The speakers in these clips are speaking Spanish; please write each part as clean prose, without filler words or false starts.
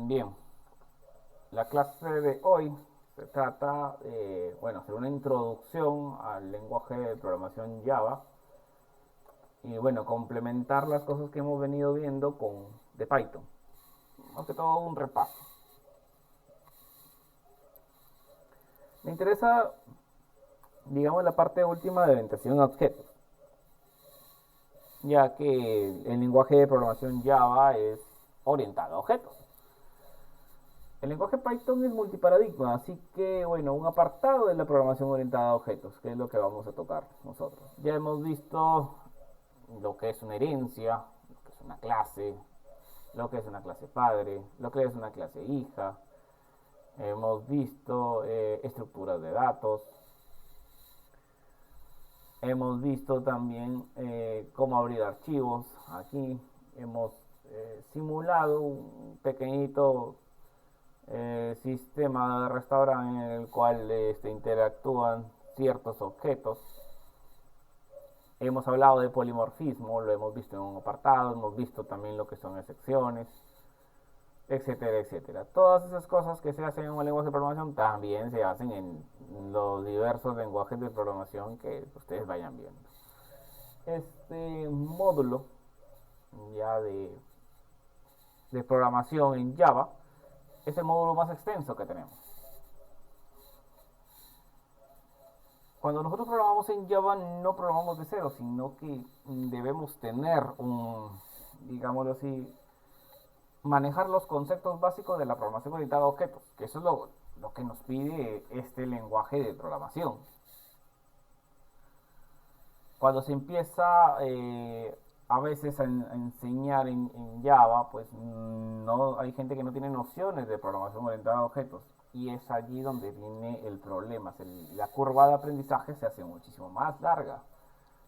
Bien, la clase de hoy se trata de, hacer una introducción al lenguaje de programación Java y, complementar las cosas que hemos venido viendo con de Python. Más que todo un repaso. Me interesa, digamos, la parte última de orientación a objetos, ya que el lenguaje de programación Java es orientado a objetos. El lenguaje Python es multiparadigma, así que un apartado de la programación orientada a objetos, que es lo que vamos a tocar nosotros. Ya hemos visto lo que es una herencia, lo que es una clase, lo que es una clase padre, lo que es una clase hija. Hemos visto estructuras de datos. Hemos visto también cómo abrir archivos. Aquí hemos simulado un pequeñito sistema de restaurante en el cual interactúan ciertos objetos. Hemos hablado de polimorfismo, lo hemos visto en un apartado, hemos visto también lo que son excepciones, etcétera, etcétera. Todas esas cosas que se hacen en un lenguaje de programación también se hacen en los diversos lenguajes de programación que ustedes vayan viendo. Este módulo ya de programación en Java es el módulo más extenso que tenemos. Cuando nosotros programamos en Java no programamos de cero, sino que debemos tener digámoslo así, manejar los conceptos básicos de la programación orientada a objetos, que eso es lo que nos pide este lenguaje de programación. Cuando se empieza a veces a enseñar en Java, pues no hay gente que no tiene nociones de programación orientada a objetos. Y es allí donde viene el problema. La curva de aprendizaje se hace muchísimo más larga.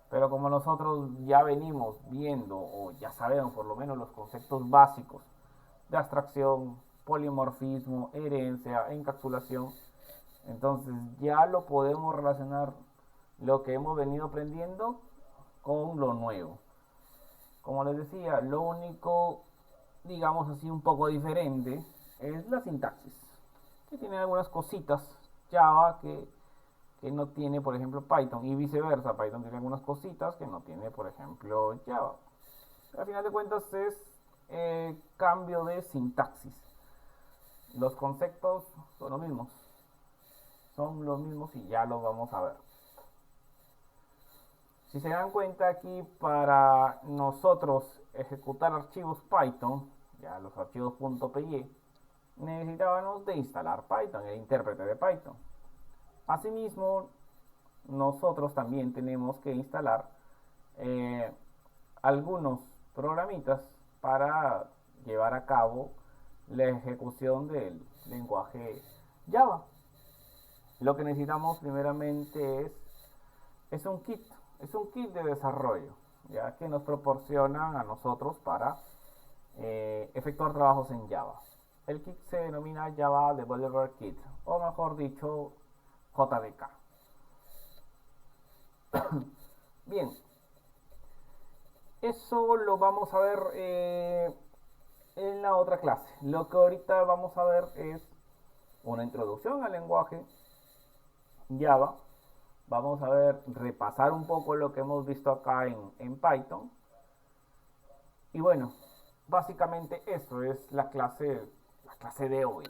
Pero como nosotros ya venimos viendo o ya sabemos por lo menos los conceptos básicos de abstracción, polimorfismo, herencia, encapsulación, entonces ya lo podemos relacionar lo que hemos venido aprendiendo con lo nuevo. Como les decía, lo único, digamos así, un poco diferente es la sintaxis, que tiene algunas cositas Java que no tiene, por ejemplo, Python, y viceversa. Python tiene algunas cositas que no tiene, por ejemplo, Java. Al final de cuentas es cambio de sintaxis. Los conceptos son los mismos y ya los vamos a ver. Si se dan cuenta aquí, para nosotros ejecutar archivos Python, ya los archivos .py, necesitábamos de instalar Python, el intérprete de Python. Asimismo, nosotros también tenemos que instalar algunos programitas para llevar a cabo la ejecución del lenguaje Java. Lo que necesitamos primeramente es un kit de desarrollo, ya que nos proporcionan a nosotros para efectuar trabajos en Java. El kit se denomina Java Developer Kit, o mejor dicho, JDK. Bien, eso lo vamos a ver en la otra clase. Lo que ahorita vamos a ver es una introducción al lenguaje Java. Vamos a ver, repasar un poco lo que hemos visto acá en Python. Y básicamente eso es la clase de hoy,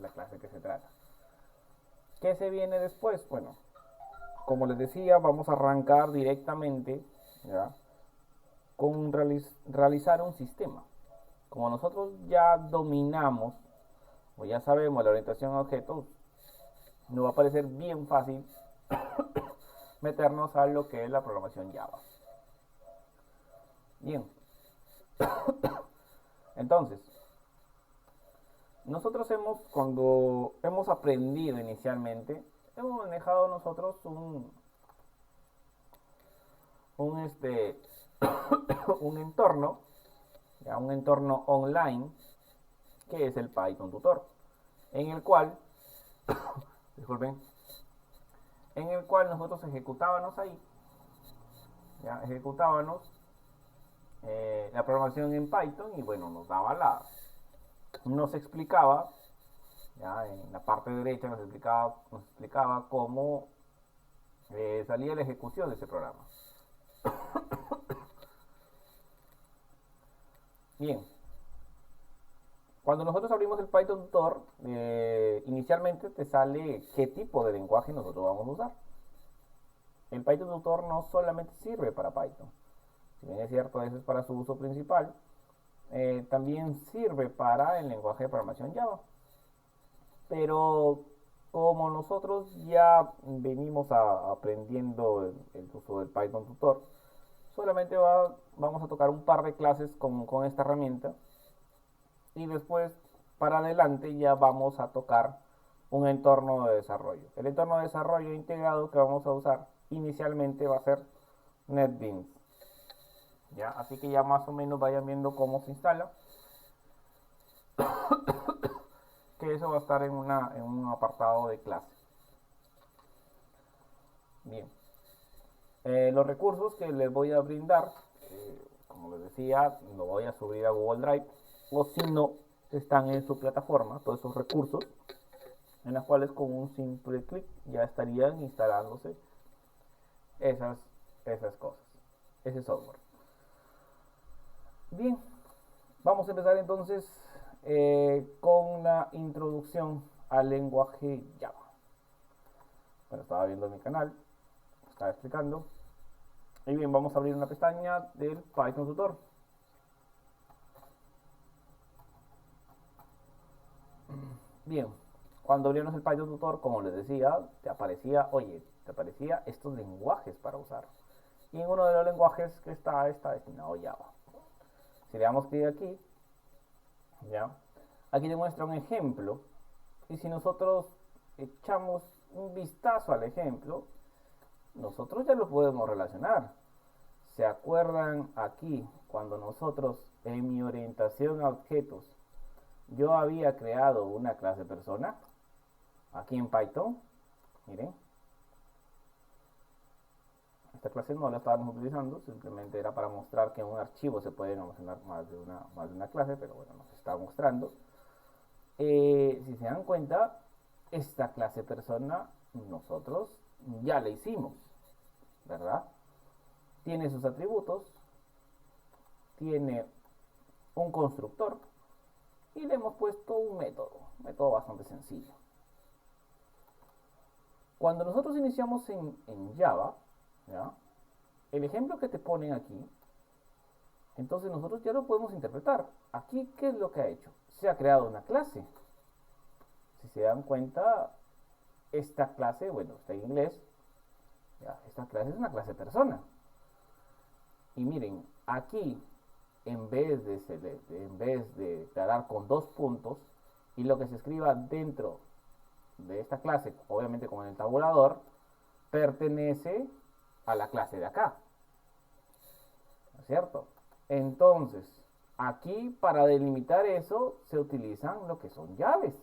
la clase que se trata. ¿Qué se viene después? Como les decía, vamos a arrancar directamente, ¿ya?, con realizar un sistema. Como nosotros ya dominamos o ya sabemos la orientación a objetos, nos va a parecer bien fácil meternos a lo que es la programación Java. Bien, entonces, nosotros cuando hemos aprendido inicialmente, hemos manejado nosotros un, este, un entorno, ya, un entorno online, que es el Python Tutor, en el cual, disculpen, en el cual nosotros ejecutábamos ahí, ya, ejecutábamos la programación en Python y nos daba nos explicaba, ya en la parte derecha nos explicaba cómo salía la ejecución de ese programa. Bien, cuando nosotros abrimos el Python Tutor, inicialmente te sale qué tipo de lenguaje nosotros vamos a usar. El Python Tutor no solamente sirve para Python, si bien es cierto, eso es para su uso principal, también sirve para el lenguaje de programación Java. Pero como nosotros ya venimos aprendiendo el uso del Python Tutor, solamente vamos a tocar un par de clases con esta herramienta y después para adelante ya vamos a tocar un entorno de desarrollo. El entorno de desarrollo integrado que vamos a usar inicialmente va a ser NetBeans. ¿Ya? Así que ya más o menos vayan viendo cómo se instala. Que eso va a estar en un apartado de clase. Bien. Los recursos que les voy a brindar, como les decía, lo voy a subir a Google Drive, o si no, están en su plataforma, todos esos recursos, en las cuales con un simple clic ya estarían instalándose esas cosas, ese software. Bien, vamos a empezar entonces con la introducción al lenguaje Java. Bueno, estaba viendo mi canal, estaba explicando. Y bien, vamos a abrir una pestaña del Python Tutor. Bien, cuando abrimos el Python Tutor, como les decía, te aparecía estos lenguajes para usar. Y en uno de los lenguajes que está destinado Java. Si le damos clic aquí, ya, aquí te muestra un ejemplo. Y si nosotros echamos un vistazo al ejemplo, nosotros ya lo podemos relacionar. ¿Se acuerdan aquí cuando nosotros en mi orientación a objetos yo había creado una clase persona? Aquí en Python, miren, esta clase no la estábamos utilizando, simplemente era para mostrar que en un archivo se pueden almacenar más de una clase, pero bueno, nos está mostrando. Si se dan cuenta, esta clase persona nosotros ya la hicimos, ¿verdad? Tiene sus atributos, tiene un constructor y le hemos puesto un método bastante sencillo. Cuando nosotros iniciamos en Java, ¿ya? El ejemplo que te ponen aquí, entonces nosotros ya lo podemos interpretar. Aquí, ¿qué es lo que ha hecho? Se ha creado una clase. Si se dan cuenta, esta clase, bueno, está en inglés, ¿ya? Esta clase es una clase persona. Y miren, aquí, en vez de declarar con 2 puntos, y lo que se escriba dentro de esta clase, obviamente con el tabulador, pertenece a la clase de acá, ¿no es cierto? Entonces, aquí para delimitar eso se utilizan lo que son llaves.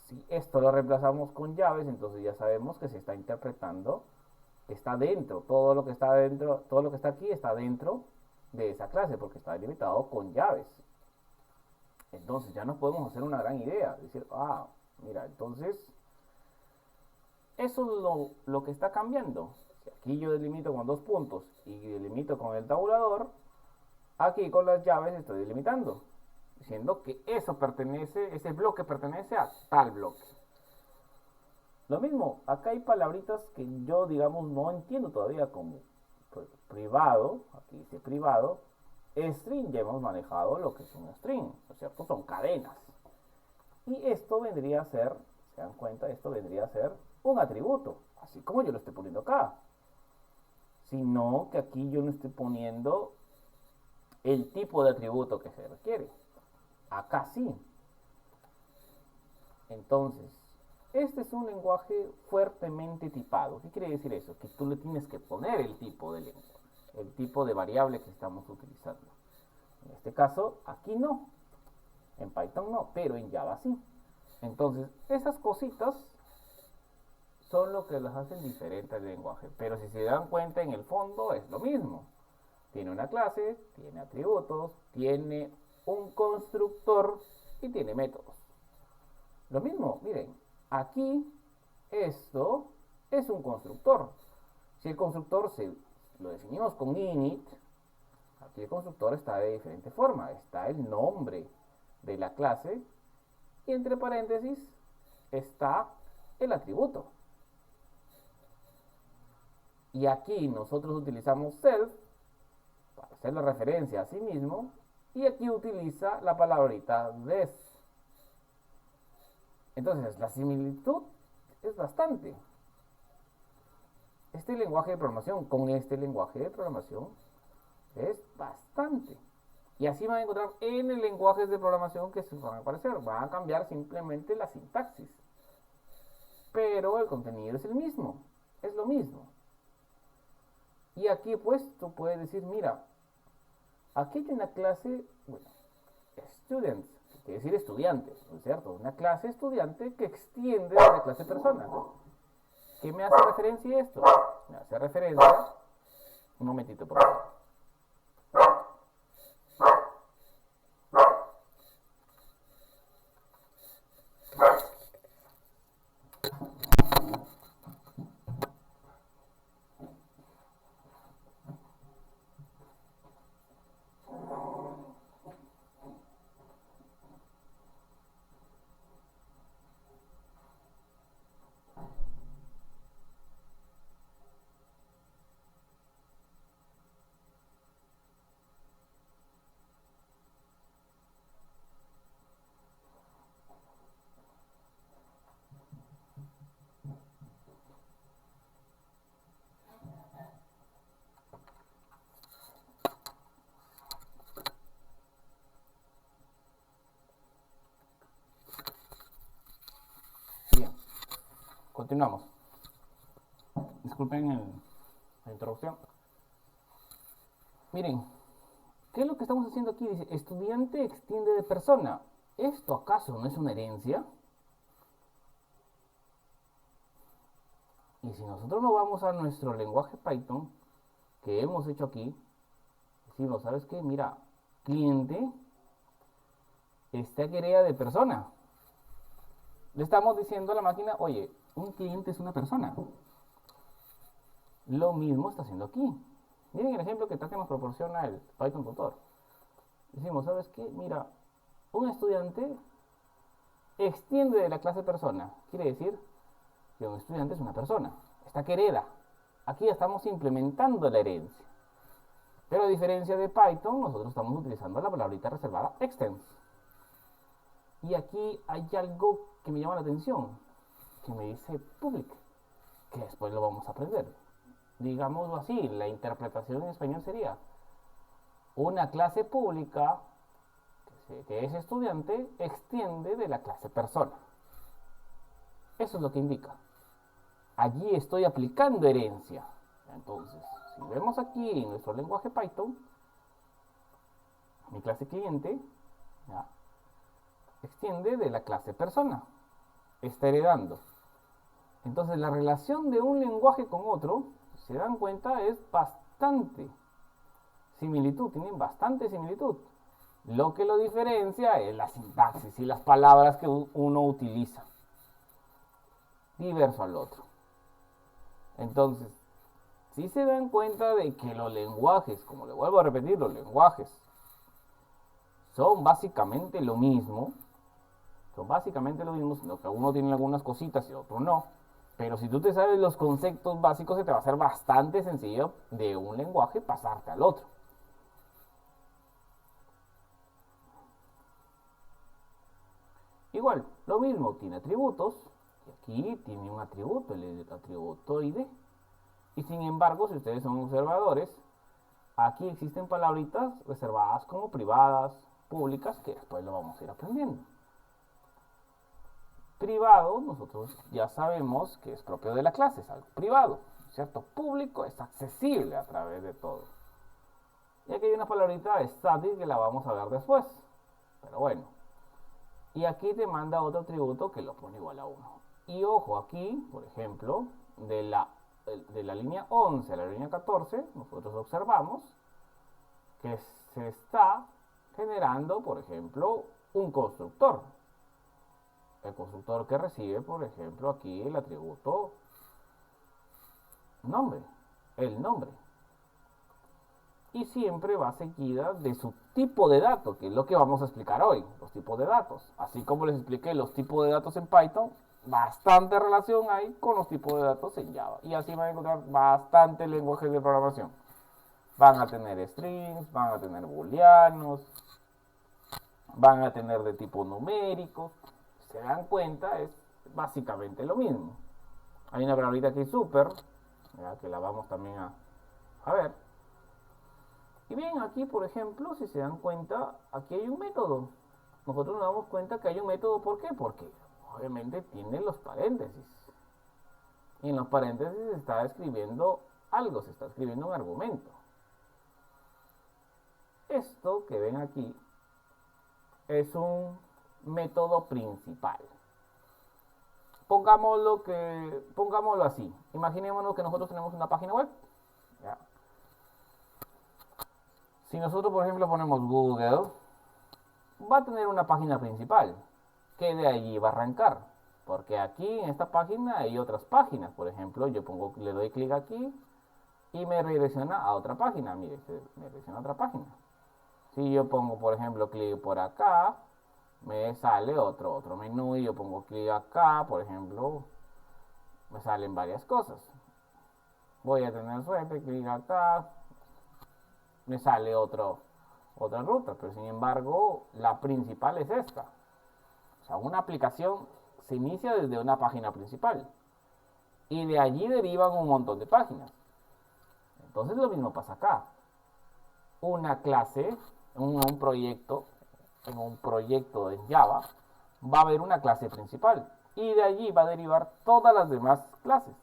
Si esto lo reemplazamos con llaves, entonces ya sabemos que se está interpretando, está dentro, todo lo que está dentro, todo lo que está aquí está dentro de esa clase porque está delimitado con llaves. Entonces ya nos podemos hacer una gran idea, decir, mira, entonces eso es lo que está cambiando. Si aquí yo delimito con 2 puntos y delimito con el tabulador, aquí con las llaves estoy delimitando, diciendo que ese bloque pertenece a tal bloque. Lo mismo, acá hay palabritas que yo, digamos, no entiendo todavía, como privado, aquí dice privado, string, ya hemos manejado lo que es un string, ¿no es cierto? Son cadenas. Y esto vendría a ser, se dan cuenta, esto vendría a ser un atributo, así como yo lo estoy poniendo acá. Sino que aquí yo no estoy poniendo el tipo de atributo que se requiere. Acá sí. Entonces, este es un lenguaje fuertemente tipado. ¿Qué quiere decir eso? Que tú le tienes que poner el tipo de lenguaje, el tipo de variable que estamos utilizando. En este caso, aquí no. En Python no, pero en Java sí. Entonces, esas cositas son lo que las hacen diferente al lenguaje. Pero si se dan cuenta, en el fondo es lo mismo. Tiene una clase, tiene atributos, tiene un constructor y tiene métodos. Lo mismo, miren, aquí esto es un constructor. Si el constructor lo definimos con init, aquí el constructor está de diferente forma. Está el nombre de la clase y entre paréntesis está el atributo. Y aquí nosotros utilizamos self para hacer la referencia a sí mismo y aquí utiliza la palabrita this. Entonces la similitud es bastante. Este lenguaje de programación con este lenguaje de programación es bastante. Y así van a encontrar N lenguajes de programación que se van a aparecer. Van a cambiar simplemente la sintaxis. Pero el contenido es el mismo. Es lo mismo. Y aquí pues tú puedes decir, mira, aquí hay una clase, bueno, students, que quiere decir estudiantes, ¿no es cierto? Una clase estudiante que extiende de la clase persona. ¿Qué me hace referencia a esto? Me hace referencia, un momentito por favor. Bien, continuamos. Disculpen la interrupción. Miren, ¿qué es lo que estamos haciendo aquí? Dice, estudiante extiende de persona. ¿Esto acaso no es una herencia? Y si nosotros nos vamos a nuestro lenguaje Python, que hemos hecho aquí, decimos, ¿sabes qué? Mira, cliente está que hereda de persona. Le estamos diciendo a la máquina, oye, un cliente es una persona. Lo mismo está haciendo aquí. Miren el ejemplo que nos proporciona el Python tutor. Decimos, ¿sabes qué? Mira, un estudiante extiende de la clase persona. Quiere decir que un estudiante es una persona. Está que hereda. Aquí ya estamos implementando la herencia. Pero a diferencia de Python, nosotros estamos utilizando la palabrita reservada extends. Y aquí hay algo que me llama la atención, que me dice public, que después lo vamos a aprender. Digámoslo así, la interpretación en español sería una clase pública que es estudiante extiende de la clase persona. Eso es lo que indica. Allí estoy aplicando herencia. Entonces, si vemos aquí en nuestro lenguaje Python, mi clase cliente, ¿ya?, extiende de la clase persona. Está heredando. Entonces, la relación de un lenguaje con otro, si se dan cuenta, es bastante similitud. Tienen bastante similitud. Lo que lo diferencia es la sintaxis y las palabras que uno utiliza. Diverso al otro. Entonces, si se dan cuenta de que los lenguajes, como le vuelvo a repetir, los lenguajes son básicamente lo mismo, sino que uno tiene algunas cositas y otro no. Pero si tú te sabes los conceptos básicos, se te va a hacer bastante sencillo de un lenguaje pasarte al otro. Igual, lo mismo, tiene atributos, y aquí tiene un atributo, el atributo ID. Y sin embargo, si ustedes son observadores, aquí existen palabritas reservadas como privadas, públicas, que después lo vamos a ir aprendiendo. Privado, nosotros ya sabemos que es propio de la clase, es algo privado, ¿cierto? Público es accesible a través de todo. Y aquí hay una palabrita static que la vamos a ver después, pero bueno. Y aquí te manda otro atributo que lo pone igual a 1. Y ojo, aquí, por ejemplo, de la línea 11 a la línea 14, nosotros observamos que se está generando, por ejemplo, un constructor. El constructor que recibe, por ejemplo, aquí el atributo nombre, el nombre. Y siempre va seguida de su tipo de datos, que es lo que vamos a explicar hoy, los tipos de datos. Así como les expliqué los tipos de datos en Python, bastante relación hay con los tipos de datos en Java. Y así van a encontrar bastante lenguajes de programación. Van a tener strings, van a tener booleanos, van a tener de tipo numérico. Si se dan cuenta, es básicamente lo mismo. Hay una palabrita que es super, que la vamos también a ver. Y bien, aquí por ejemplo, si se dan cuenta, aquí hay un método. Nosotros nos damos cuenta que hay un método, ¿por qué? Porque obviamente tiene los paréntesis. Y en los paréntesis se está escribiendo algo, se está escribiendo un argumento. Esto que ven aquí es un método principal. Pongámoslo así. Imaginémonos que nosotros tenemos una página web. ¿Ya? Si nosotros, por ejemplo, ponemos Google, va a tener una página principal, que de allí va a arrancar. Porque aquí en esta página hay otras páginas. Por ejemplo, le doy clic aquí y me redirecciona a otra página. Mire, me redirecciona a otra página. Si yo pongo, por ejemplo, clic por acá, me sale otro menú y yo pongo clic acá, por ejemplo, me salen varias cosas. Voy a tener suerte, clic acá, me sale otra ruta, pero sin embargo, la principal es esta. O sea, una aplicación se inicia desde una página principal y de allí derivan un montón de páginas. Entonces lo mismo pasa acá. Una clase, un proyecto en Java, va a haber una clase principal y de allí va a derivar todas las demás clases.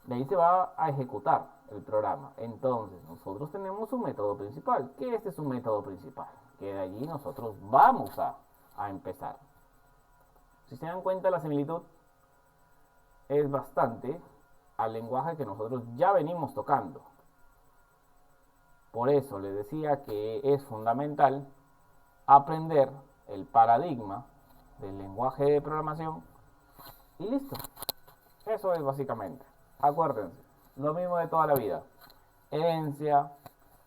De ahí se va a ejecutar el programa. Entonces, nosotros tenemos un método principal, que este es un método principal, que de allí nosotros vamos a empezar. Si se dan cuenta, la similitud es bastante al lenguaje que nosotros ya venimos tocando. Por eso les decía que es fundamental aprender el paradigma del lenguaje de programación y listo. Eso es básicamente. Acuérdense, lo mismo de toda la vida. Herencia,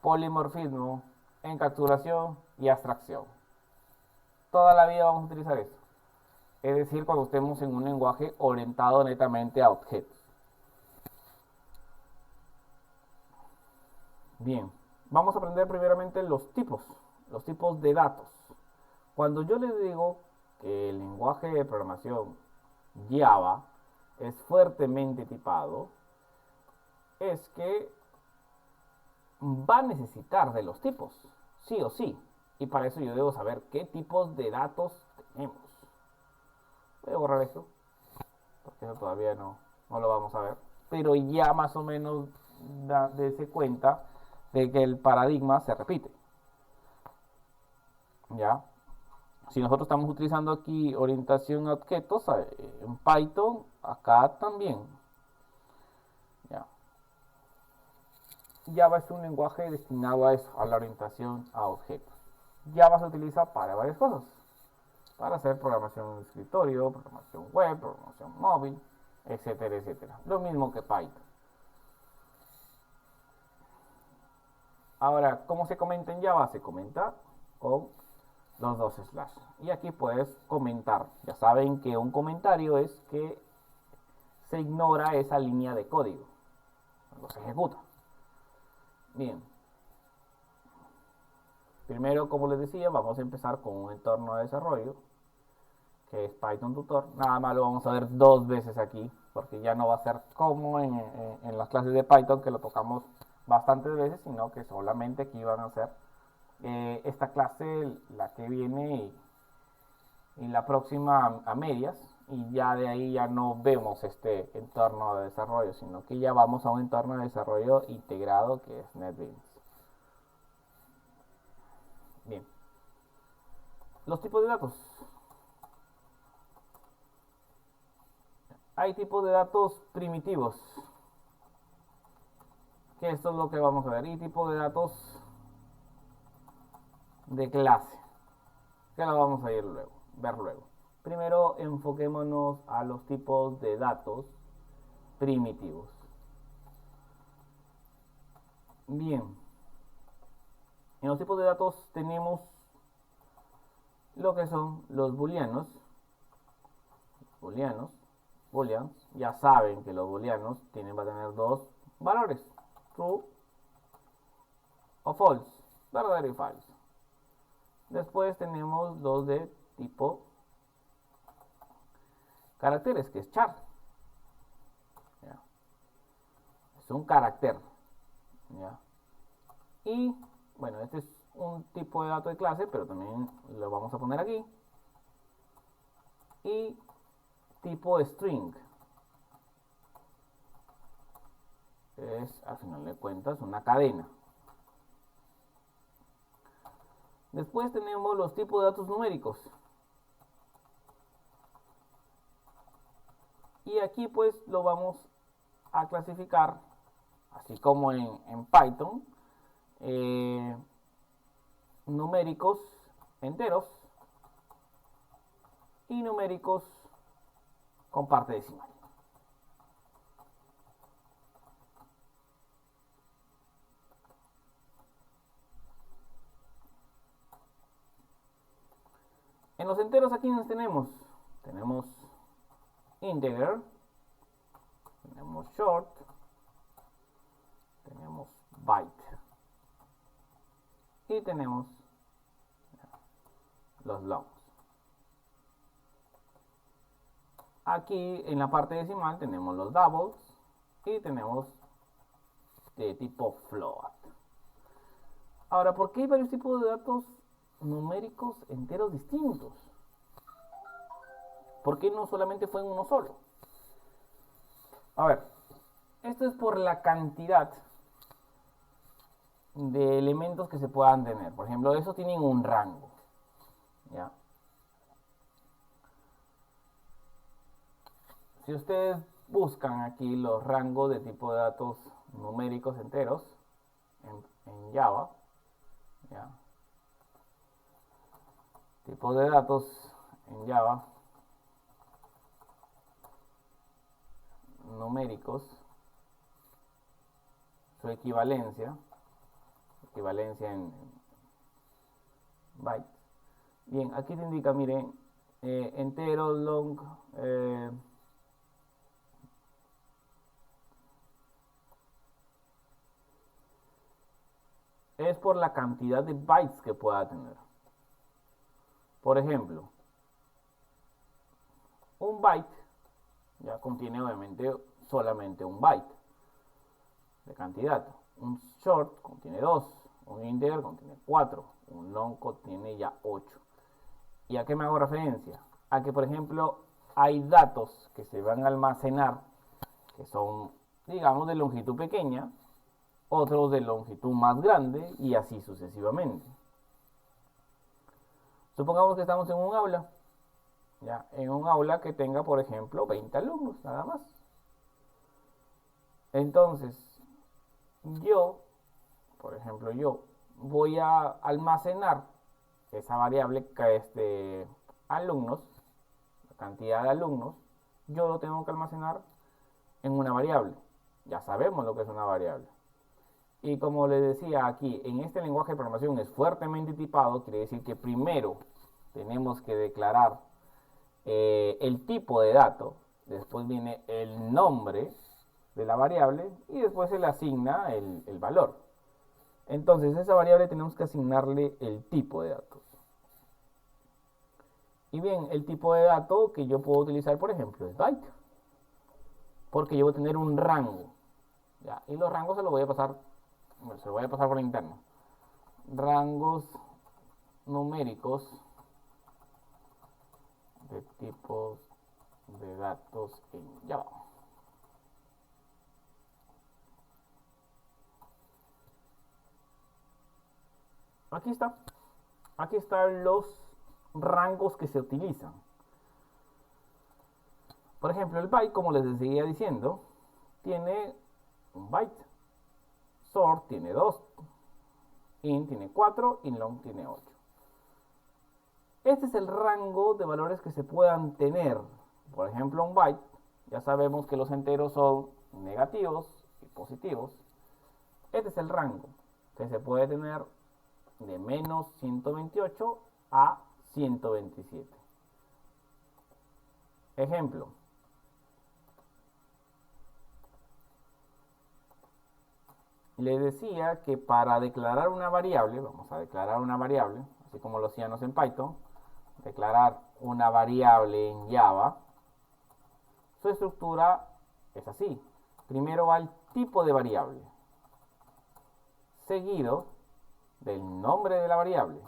polimorfismo, encapsulación y abstracción. Toda la vida vamos a utilizar eso. Es decir, cuando estemos en un lenguaje orientado netamente a objetos. Bien, vamos a aprender primeramente los tipos de datos. Cuando yo les digo que el lenguaje de programación Java es fuertemente tipado, es que va a necesitar de los tipos, sí o sí. Y para eso yo debo saber qué tipos de datos tenemos. Voy a borrar esto, porque eso todavía no lo vamos a ver. Pero ya más o menos dése cuenta de que el paradigma se repite. ¿Ya? Si nosotros estamos utilizando aquí orientación a objetos en Python, acá también. ¿Ya? Java es un lenguaje destinado a eso, a la orientación a objetos. Java se utiliza para varias cosas. Para hacer programación de escritorio, programación web, programación móvil, etcétera, etcétera. Lo mismo que Python. Ahora, ¿cómo se comenta en Java? Se comenta con los dos slash. Y aquí puedes comentar. Ya saben que un comentario es que se ignora esa línea de código. Cuando se ejecuta. Bien. Primero, como les decía, vamos a empezar con un entorno de desarrollo, que es Python Tutor. Nada más lo vamos a ver 2 veces aquí, porque ya no va a ser como en las clases de Python, que lo tocamos bastantes veces, sino que solamente aquí van a ser esta clase, la que viene y la próxima a medias, y ya de ahí ya no vemos este entorno de desarrollo, sino que ya vamos a un entorno de desarrollo integrado que es NetBeans. Bien, los tipos de datos. Hay tipos de datos primitivos, que esto es lo que vamos a ver, y tipos de datos de clase, que lo vamos a ver luego. Primero enfoquémonos a los tipos de datos primitivos. Bien, en los tipos de datos tenemos lo que son los booleanos. Booleans, ya saben que los booleanos van a tener dos valores, true o false, verdadero y falso. Después tenemos los de tipo caracteres, que es char. ¿Ya? Es un carácter. ¿Ya? Y bueno, este es un tipo de dato de clase, pero también lo vamos a poner aquí. Y tipo string. Es, al final de cuentas, una cadena. Después tenemos los tipos de datos numéricos. Y aquí pues lo vamos a clasificar, así como en Python, numéricos enteros y numéricos con parte decimal. En los enteros aquí nos tenemos integer, tenemos short, tenemos byte y tenemos los longs. Aquí en la parte decimal tenemos los doubles y tenemos de tipo float. Ahora, ¿por qué hay varios tipos de datos numéricos enteros distintos? ¿Por qué no solamente fue en uno solo? A ver, esto es por la cantidad de elementos que se puedan tener. Por ejemplo, esos tienen un rango. ¿Ya? Si ustedes buscan aquí los rangos de tipo de datos numéricos enteros en Java, ¿ya? Tipo de datos en Java numéricos, su equivalencia en bytes. Bien, aquí te indica, miren, entero, long, es por la cantidad de bytes que pueda tener. Por ejemplo, un byte ya contiene obviamente solamente un byte de cantidad. Un short contiene 2, un integer contiene 4, un long contiene ya 8. ¿Y a qué me hago referencia? A que, por ejemplo, hay datos que se van a almacenar que son, digamos, de longitud pequeña, otros de longitud más grande y así sucesivamente. Supongamos que estamos en un aula, ¿ya? En un aula que tenga, por ejemplo, 20 alumnos, nada más. Entonces, por ejemplo, yo voy a almacenar esa variable que es de alumnos, la cantidad de alumnos, yo lo tengo que almacenar en una variable. Ya sabemos lo que es una variable. Y como les decía aquí, en este lenguaje de programación es fuertemente tipado, quiere decir que primero tenemos que declarar el tipo de dato, después viene el nombre de la variable y después se le asigna el valor. Entonces, a esa variable tenemos que asignarle el tipo de datos. Y bien, el tipo de dato que yo puedo utilizar, por ejemplo, es byte, porque yo voy a tener un rango, ¿ya? Y los rangos se los voy a pasar, por interno. Rangos numéricos de tipos de datos en Java. Aquí están los rangos que se utilizan. Por ejemplo, el byte, como les seguía diciendo, tiene un byte. Sort tiene 2, int tiene 4 y long tiene 8. Este es el rango de valores que se puedan tener. Por ejemplo, un byte, ya sabemos que los enteros son negativos y positivos. Este es el rango que se puede tener de menos 128 a 127. Ejemplo. Les decía que para declarar una variable, vamos a declarar una variable, así como lo hacíamos en Python, declarar una variable en Java, su estructura es así. Primero va el tipo de variable, seguido del nombre de la variable.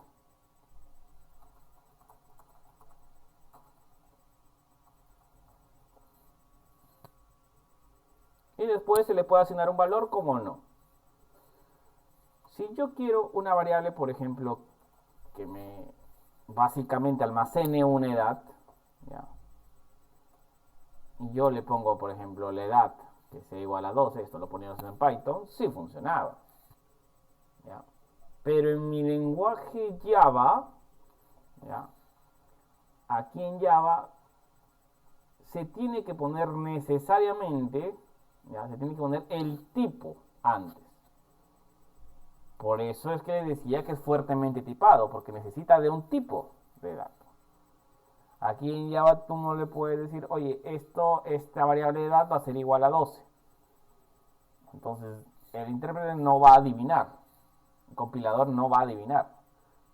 Y después se le puede asignar un valor como no. Si yo quiero una variable, por ejemplo, que me básicamente almacene una edad, ¿ya? Y yo le pongo, por ejemplo, la edad que sea igual a 12, esto lo poníamos en Python, sí funcionaba, ¿ya? Pero en mi lenguaje Java, ¿ya? Aquí en Java se tiene que poner necesariamente, ¿ya? Se tiene que poner el tipo antes. Por eso es que decía que es fuertemente tipado, porque necesita de un tipo de dato. Aquí en Java tú no le puedes decir, oye, esta variable de edad va a ser igual a 12. Entonces, el intérprete no va a adivinar. El compilador no va a adivinar.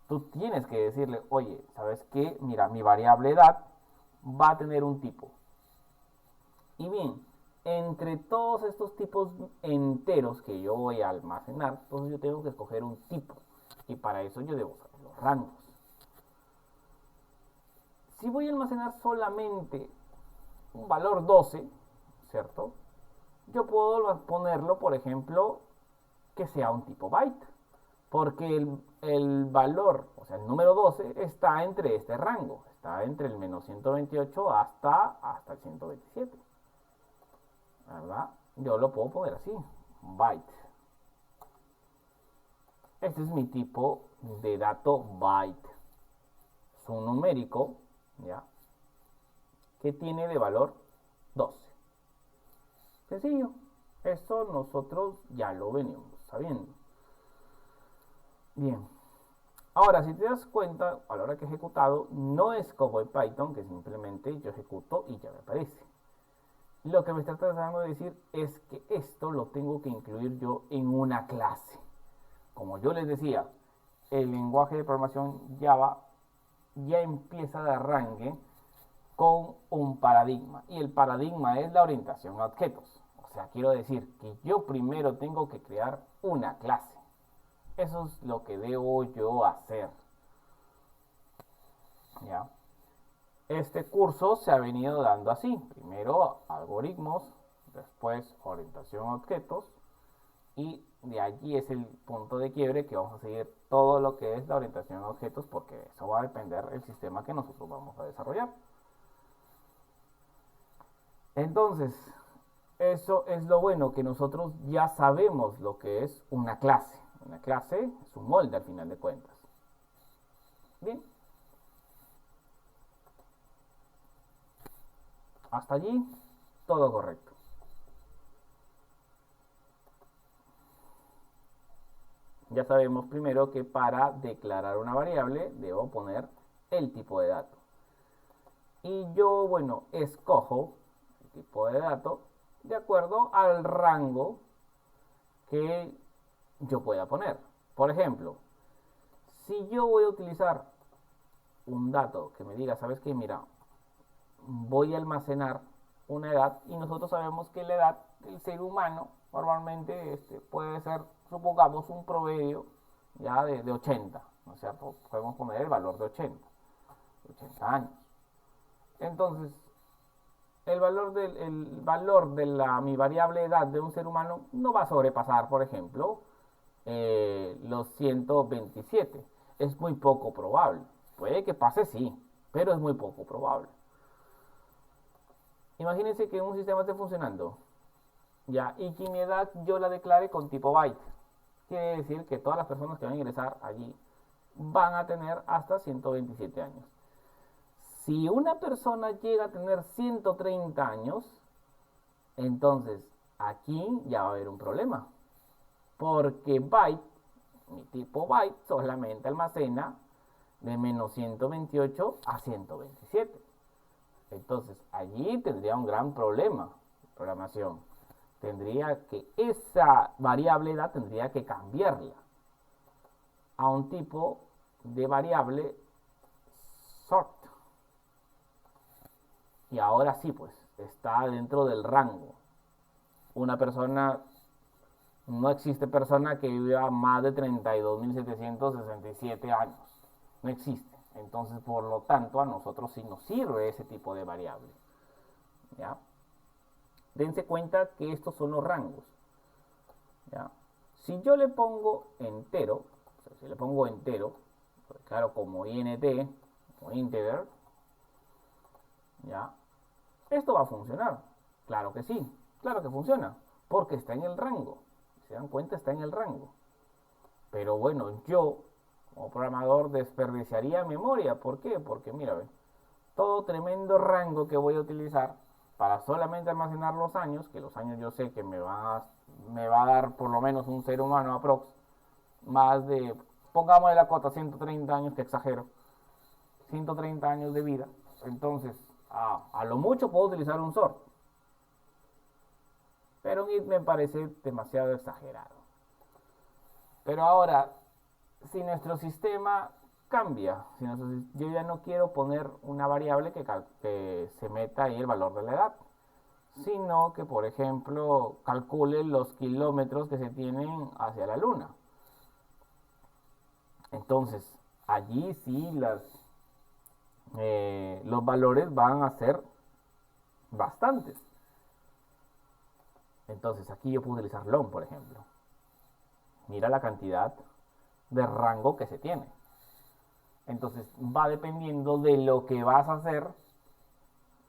Tú tienes que decirle, oye, ¿sabes qué? Mira, mi variable edad va a tener un tipo. Y bien, entre todos estos tipos enteros que yo voy a almacenar, entonces yo tengo que escoger un tipo. Y para eso yo debo saber los rangos. Si voy a almacenar solamente un valor 12, ¿cierto? Yo puedo ponerlo, por ejemplo, que sea un tipo byte. Porque el valor, o sea, el número 12 está entre este rango. Está entre el menos 128 hasta el 127. ¿Verdad? Yo lo puedo poner así, byte. Este es mi tipo de dato byte. Es un numérico, ¿ya? Que tiene de valor 12. Sencillo. Eso nosotros ya lo venimos sabiendo. Bien. Ahora, si te das cuenta, a la hora que he ejecutado, no es como en Python, que simplemente yo ejecuto y ya me aparece. Lo que me está tratando de decir es que esto lo tengo que incluir yo en una clase. Como yo les decía, el lenguaje de programación Java ya empieza de arranque con un paradigma. Y el paradigma es la orientación a objetos. O sea, quiero decir que yo primero tengo que crear una clase. Eso es lo que debo yo hacer. ¿Ya? Este curso se ha venido dando así. Primero algoritmos, después orientación a objetos, y de allí es el punto de quiebre que vamos a seguir todo lo que es la orientación a objetos, porque eso va a depender del sistema que nosotros vamos a desarrollar. Entonces, eso es lo bueno, que nosotros ya sabemos lo que es una clase. Una clase es un molde al final de cuentas. Bien. Hasta allí, todo correcto. Ya sabemos primero que para declarar una variable debo poner el tipo de dato. Y yo, bueno, escojo el tipo de dato de acuerdo al rango que yo pueda poner. Por ejemplo, si yo voy a utilizar un dato que me diga, ¿sabes qué? Mira, voy a almacenar una edad, y nosotros sabemos que la edad del ser humano normalmente puede ser, supongamos, un promedio ya de 80, ¿no es cierto? Podemos poner el valor de 80 años. Entonces, el valor de mi variable edad de un ser humano no va a sobrepasar, por ejemplo, los 127. Es muy poco probable. Puede que pase, sí, pero es muy poco probable. Imagínense que un sistema esté funcionando, ya, y que mi edad yo la declare con tipo byte. Quiere decir que todas las personas que van a ingresar allí van a tener hasta 127 años. Si una persona llega a tener 130 años, entonces aquí ya va a haber un problema. Porque byte, mi tipo byte, solamente almacena de menos 128 a 127. Entonces allí tendría un gran problema de programación. Tendría que esa variable edad tendría que cambiarla a un tipo de variable sort. Y ahora sí, pues, está dentro del rango. Una persona, no existe persona que viva más de 32.767 años. No existe. Entonces, por lo tanto, a nosotros sí nos sirve ese tipo de variable. ¿Ya? Dense cuenta que estos son los rangos. ¿Ya? Si yo le pongo entero, o sea, si le pongo entero, pues claro, como int, como integer, ¿ya? Esto va a funcionar. Claro que sí, claro que funciona, porque está en el rango. ¿Se dan cuenta? Está en el rango. Pero bueno, yo, como programador, desperdiciaría memoria. ¿Por qué? Porque mira, todo tremendo rango que voy a utilizar para solamente almacenar los años, que los años yo sé que me va a dar por lo menos un ser humano aprox, más de, pongamos la cota 130 años, que exagero, 130 años de vida. Entonces, a lo mucho puedo utilizar un sort, pero un it me parece demasiado exagerado. Pero ahora, si nuestro sistema cambia, yo ya no quiero poner una variable que se meta ahí el valor de la edad, sino que, por ejemplo, calcule los kilómetros que se tienen hacia la luna. Entonces, allí sí los valores van a ser bastantes. Entonces, aquí yo puedo utilizar long, por ejemplo. Mira la cantidad de rango que se tiene. Entonces, va dependiendo de lo que vas a hacer,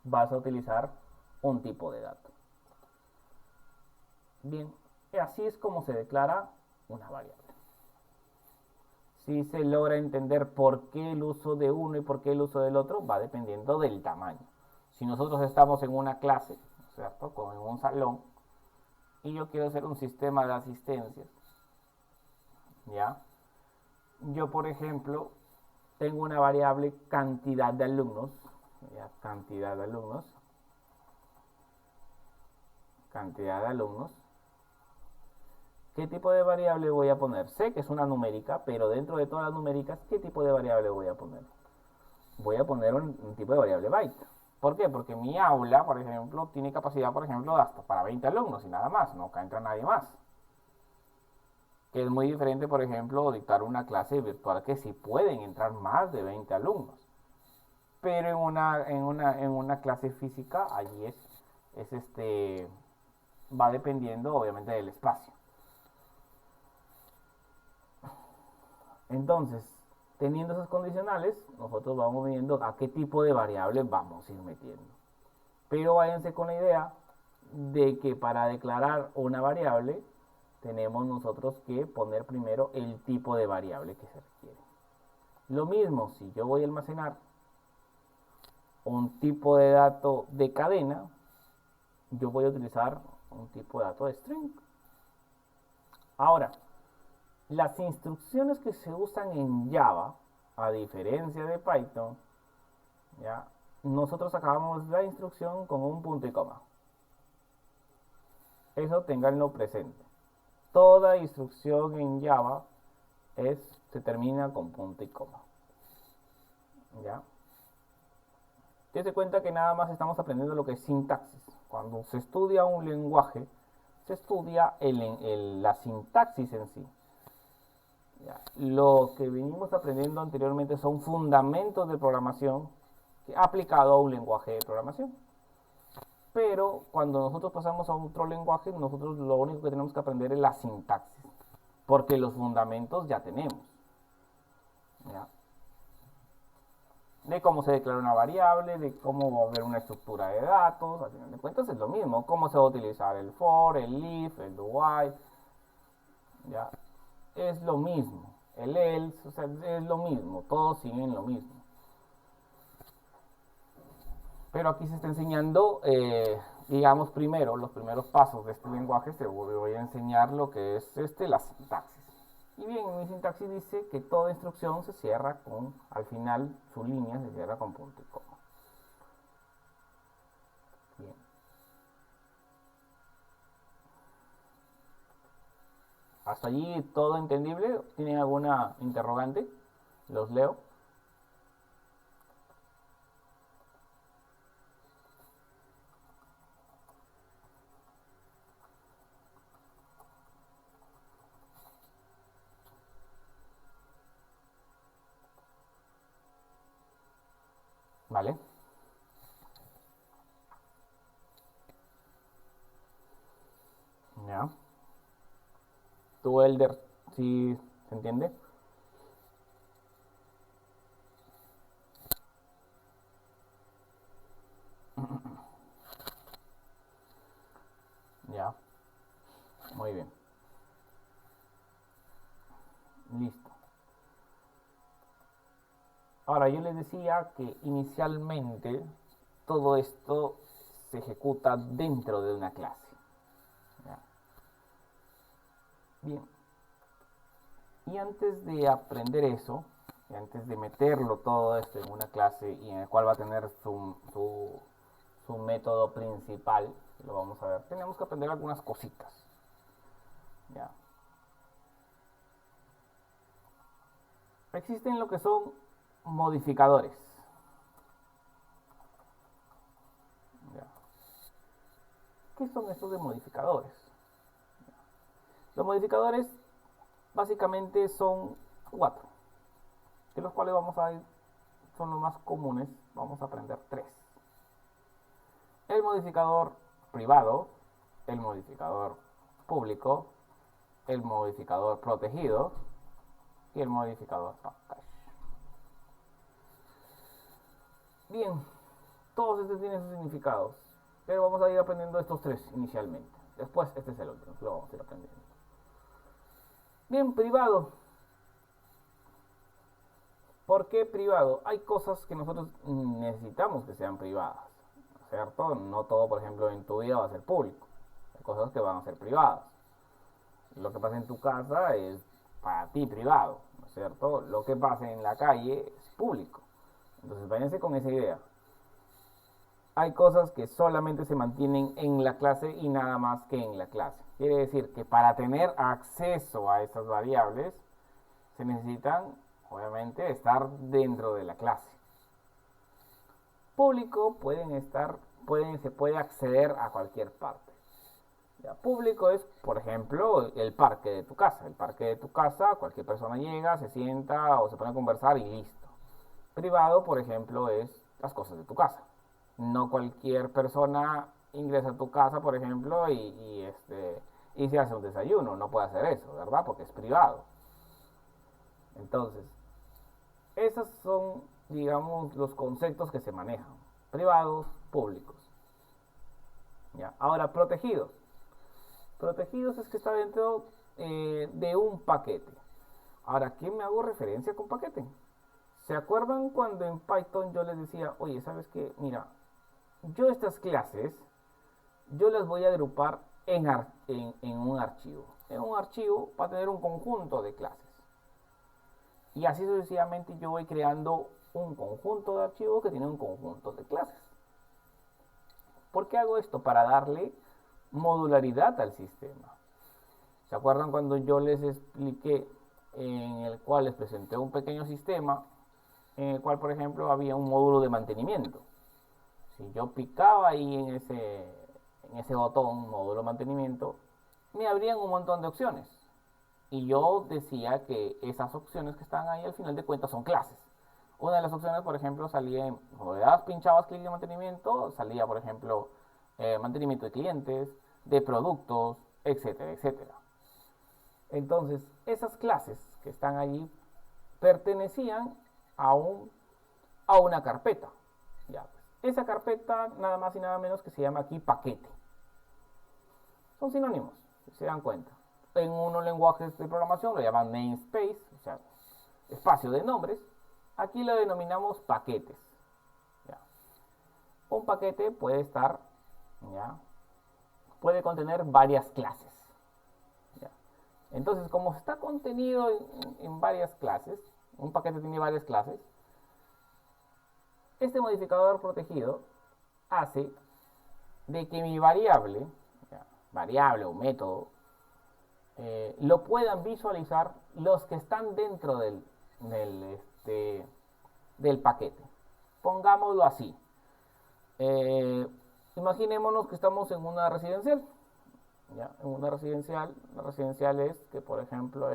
vas a utilizar un tipo de dato. Bien, y así es como se declara una variable. Si se logra entender por qué el uso de uno y por qué el uso del otro, va dependiendo del tamaño. Si nosotros estamos en una clase, ¿cierto? Como en un salón, y yo quiero hacer un sistema de asistencias, ¿ya? Yo, por ejemplo, tengo una variable cantidad de alumnos, ¿ya? Cantidad de alumnos, ¿qué tipo de variable voy a poner? Sé que es una numérica, pero dentro de todas las numéricas, ¿qué tipo de variable voy a poner? Voy a poner un tipo de variable byte. ¿Por qué? Porque mi aula, por ejemplo, tiene capacidad, por ejemplo, hasta para 20 alumnos y nada más, no entra nadie más. Que es muy diferente, por ejemplo, dictar una clase virtual que sí pueden entrar más de 20 alumnos. Pero en una clase física, allí va dependiendo obviamente del espacio. Entonces, teniendo esos condicionales, nosotros vamos viendo a qué tipo de variables vamos a ir metiendo. Pero váyanse con la idea de que para declarar una variable, tenemos nosotros que poner primero el tipo de variable que se requiere. Lo mismo, si yo voy a almacenar un tipo de dato de cadena, yo voy a utilizar un tipo de dato de string. Ahora, las instrucciones que se usan en Java, a diferencia de Python, ¿ya? Nosotros acabamos la instrucción con un punto y coma. Eso tenganlo presente. Toda instrucción en Java se termina con punto y coma. ¿Ya? Dense cuenta que nada más estamos aprendiendo lo que es sintaxis. Cuando se estudia un lenguaje, se estudia la sintaxis en sí. ¿Ya? Lo que venimos aprendiendo anteriormente son fundamentos de programación aplicado a un lenguaje de programación. Pero cuando nosotros pasamos a otro lenguaje, nosotros lo único que tenemos que aprender es la sintaxis, porque los fundamentos ya tenemos. ¿Ya? De cómo se declara una variable, de cómo va a haber una estructura de datos, al final de cuentas es lo mismo, cómo se va a utilizar el for, el if, el do while, ¿ya? Es lo mismo. el else, o sea, es lo mismo, todos siguen lo mismo. Pero aquí se está enseñando, digamos, primero, los primeros pasos de este lenguaje. Te voy a enseñar lo que es la sintaxis. Y bien, en mi sintaxis dice que toda instrucción se cierra con, al final, su línea se cierra con punto y coma. Bien. ¿Hasta allí todo entendible? ¿Tienen alguna interrogante? Los leo. ¿Vale? Ya. ¿Tú, Elder, sí se entiende? Ya. Muy bien. Listo. Ahora, yo les decía que inicialmente todo esto se ejecuta dentro de una clase. ¿Ya? Bien. Y antes de aprender eso, y antes de meterlo todo esto en una clase y en el cual va a tener su método principal, lo vamos a ver, tenemos que aprender algunas cositas. ¿Ya? Existen lo que son modificadores. ¿Ya? ¿Qué son estos de modificadores? Los modificadores básicamente son 4, de los cuales vamos a ir, son los más comunes, vamos a aprender 3. El modificador privado, el modificador público, el modificador protegido y el modificador package. Bien, todos estos tienen sus significados, pero vamos a ir aprendiendo estos 3 inicialmente. Después este es el otro, lo vamos a ir aprendiendo. Bien, privado. ¿Por qué privado? Hay cosas que nosotros necesitamos que sean privadas, ¿cierto? No todo, por ejemplo, en tu vida va a ser público. Hay cosas que van a ser privadas. Lo que pasa en tu casa es para ti privado, ¿no es cierto? Lo que pasa en la calle es público. Entonces, váyanse con esa idea. Hay cosas que solamente se mantienen en la clase y nada más que en la clase. Quiere decir que para tener acceso a estas variables se necesitan, obviamente, estar dentro de la clase. Público se puede acceder a cualquier parte. Ya, público es, por ejemplo, el parque de tu casa. El parque de tu casa, cualquier persona llega, se sienta o se pone a conversar y listo. Privado, por ejemplo, es las cosas de tu casa. No cualquier persona ingresa a tu casa, por ejemplo, y se hace un desayuno. No puede hacer eso, ¿verdad? Porque es privado. Entonces, esos son, digamos, los conceptos que se manejan. Privados, públicos. ¿Ya? Ahora, protegidos. Protegidos es que está dentro de un paquete. Ahora, ¿qué me hago referencia con paquete? ¿Se acuerdan cuando en Python yo les decía, oye, ¿sabes qué? Mira, yo estas clases, yo las voy a agrupar en un archivo. En un archivo va a tener un conjunto de clases. Y así sucesivamente yo voy creando un conjunto de archivos que tiene un conjunto de clases. ¿Por qué hago esto? Para darle modularidad al sistema. ¿Se acuerdan cuando yo les expliqué en el cual les presenté un pequeño sistema en el cual, por ejemplo, había un módulo de mantenimiento? Si yo picaba ahí en ese botón módulo de mantenimiento, me abrían un montón de opciones. Y yo decía que esas opciones que están ahí al final de cuentas son clases. Una de las opciones, por ejemplo, salía, cuando le dabas, pinchabas clic de mantenimiento, salía, por ejemplo, mantenimiento de clientes, de productos, etcétera, etcétera. Entonces, esas clases que están allí pertenecían a una carpeta. Ya, pues. Esa carpeta, nada más y nada menos que se llama aquí paquete. Son sinónimos, si se dan cuenta. En unos lenguajes de programación lo llaman namespace, o sea, espacio de nombres, aquí lo denominamos paquetes. ¿Ya? Un paquete puede estar, ¿ya? Puede contener varias clases. ¿Ya? Entonces, como está contenido en varias clases, un paquete tiene varias clases, este modificador protegido hace de que mi variable, ¿ya? Variable o método, lo puedan visualizar los que están dentro del paquete. Pongámoslo así. Imaginémonos que estamos en una residencial. ¿Ya? En una residencial es que, por ejemplo,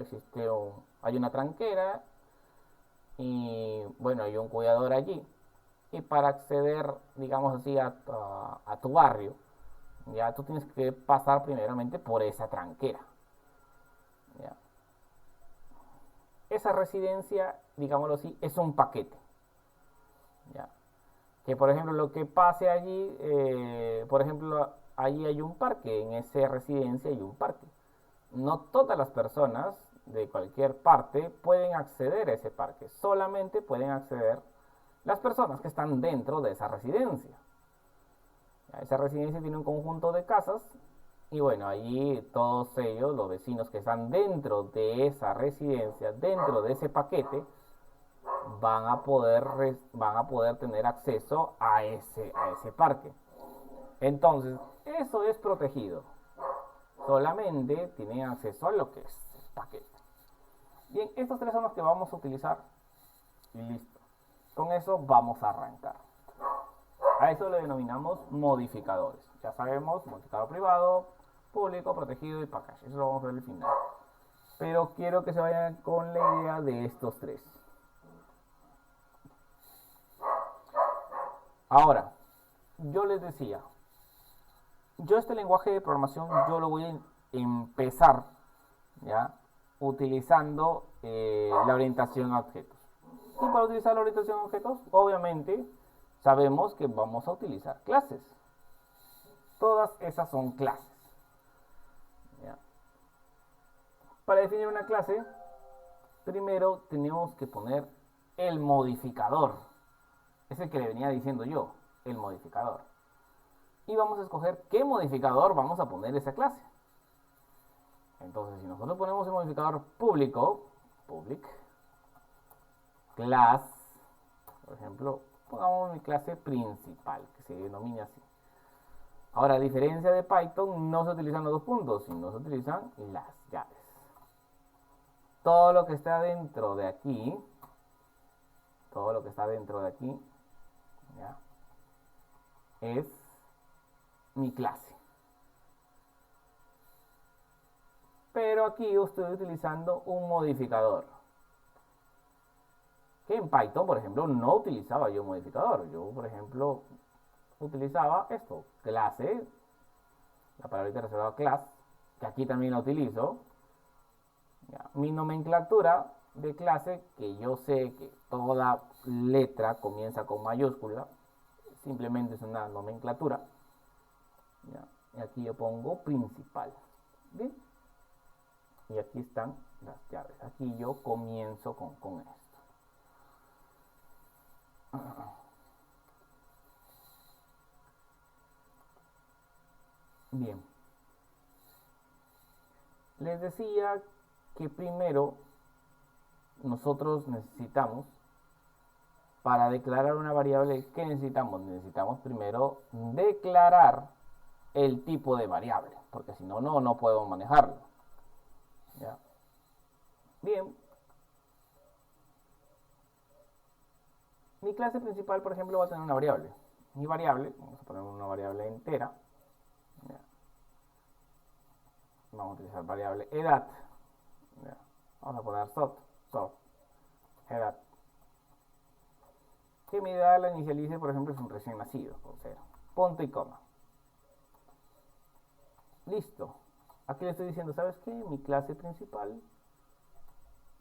hay una tranquera y, bueno, hay un cuidador allí. Y para acceder, digamos así, a tu barrio, ya tú tienes que pasar primeramente por esa tranquera. ¿Ya? Esa residencia, digámoslo así, es un paquete. ¿Ya? Que por ejemplo lo que pase allí, por ejemplo, allí hay un parque, en esa residencia hay un parque. No todas las personas de cualquier parte pueden acceder a ese parque, solamente pueden acceder las personas que están dentro de esa residencia. Esa residencia tiene un conjunto de casas y bueno, allí todos ellos, los vecinos que están dentro de esa residencia, dentro de ese paquete, van a poder tener acceso a ese parque. Entonces, eso es protegido. Solamente tienen acceso a lo que es el paquete. Bien, estos tres son los que vamos a utilizar y listo. Con eso vamos a arrancar. A eso le denominamos modificadores. Ya sabemos, modificador privado, público, protegido y package. Eso lo vamos a ver al final. Pero quiero que se vayan con la idea de estos tres. Ahora, yo les decía, yo este lenguaje de programación yo lo voy a empezar, ¿ya? Utilizando la orientación a objetos. Y para utilizar la orientación a objetos, obviamente sabemos que vamos a utilizar clases. Todas esas son clases. ¿Ya? Para definir una clase, primero tenemos que poner el modificador. Es el que le venía diciendo yo, el modificador. Y vamos a escoger qué modificador vamos a poner a esa clase. Entonces, si nosotros ponemos el modificador público, public, class, por ejemplo, pongamos mi clase principal, que se denomine así. Ahora, a diferencia de Python, no se utilizan los dos puntos, sino se utilizan las llaves. Todo lo que está dentro de aquí, todo lo que está dentro de aquí, ¿ya? Es mi clase. Pero aquí yo estoy utilizando un modificador. Que en Python, por ejemplo, no utilizaba yo modificador. Yo, por ejemplo, utilizaba esto, clase, la palabrita reservada class, que aquí también la utilizo. ¿Ya? Mi nomenclatura de clase, que yo sé que toda letra comienza con mayúscula, simplemente es una nomenclatura. ¿Ya? Y aquí yo pongo principal. ¿Bien? Y aquí están las llaves. Aquí yo comienzo con esto. Bien. Les decía que primero nosotros necesitamos, para declarar una variable, ¿qué necesitamos? Necesitamos primero declarar el tipo de variable, porque si no, no podemos manejarlo. ¿Ya? Bien. Mi clase principal, por ejemplo, va a tener una variable. Mi variable, vamos a poner una variable entera. ¿Ya? Vamos a utilizar variable edad. ¿Ya? Vamos a poner edad. Que mi edad la inicialice, por ejemplo, es un recién nacido, con 0. Punto y coma. Listo. Aquí le estoy diciendo, ¿sabes qué? Mi clase principal,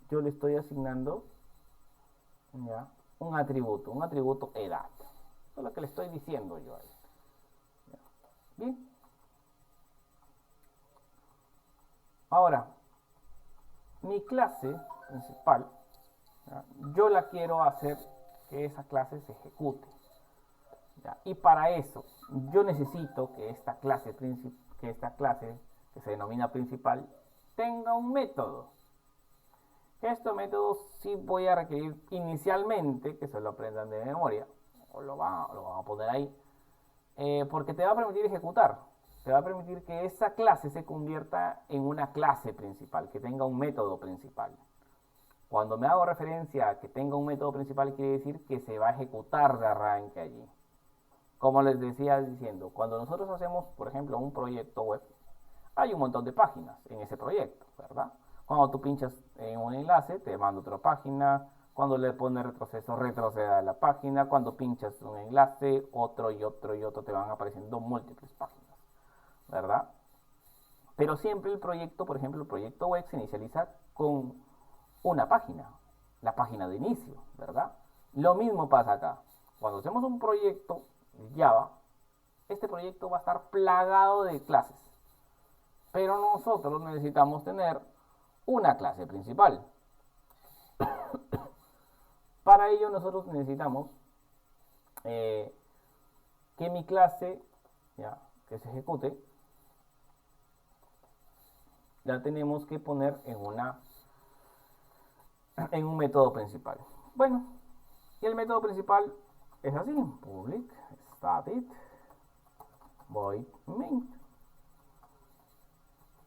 yo le estoy asignando, ¿ya? un atributo edad. Eso es lo que le estoy diciendo yo a él. ¿Ya? Bien. Ahora, mi clase principal ¿ya? Yo la quiero hacer que esa clase se ejecute, ¿ya? Y para eso yo necesito que esta clase que se denomina principal tenga un método. Estos métodos sí voy a requerir inicialmente que se lo aprendan de memoria, o lo van a poner ahí, porque te va a permitir ejecutar, te va a permitir que esa clase se convierta en una clase principal, que tenga un método principal. Cuando me hago referencia a que tenga un método principal, quiere decir que se va a ejecutar de arranque allí. Como les decía diciendo, cuando nosotros hacemos, por ejemplo, un proyecto web, hay un montón de páginas en ese proyecto, ¿verdad? Cuando tú pinchas en un enlace, te manda otra página. Cuando le pones retroceso, retrocede a la página. Cuando pinchas un enlace, otro y otro y otro, te van apareciendo múltiples páginas, ¿verdad? Pero siempre el proyecto, por ejemplo, el proyecto web se inicializa con una página, la página de inicio, ¿verdad? Lo mismo pasa acá. Cuando hacemos un proyecto Java, este proyecto va a estar plagado de clases. Pero nosotros necesitamos tener una clase principal. Para ello nosotros necesitamos que mi clase, ya, que se ejecute, la tenemos que poner en un método principal. Bueno, y el método principal es así: public static void main.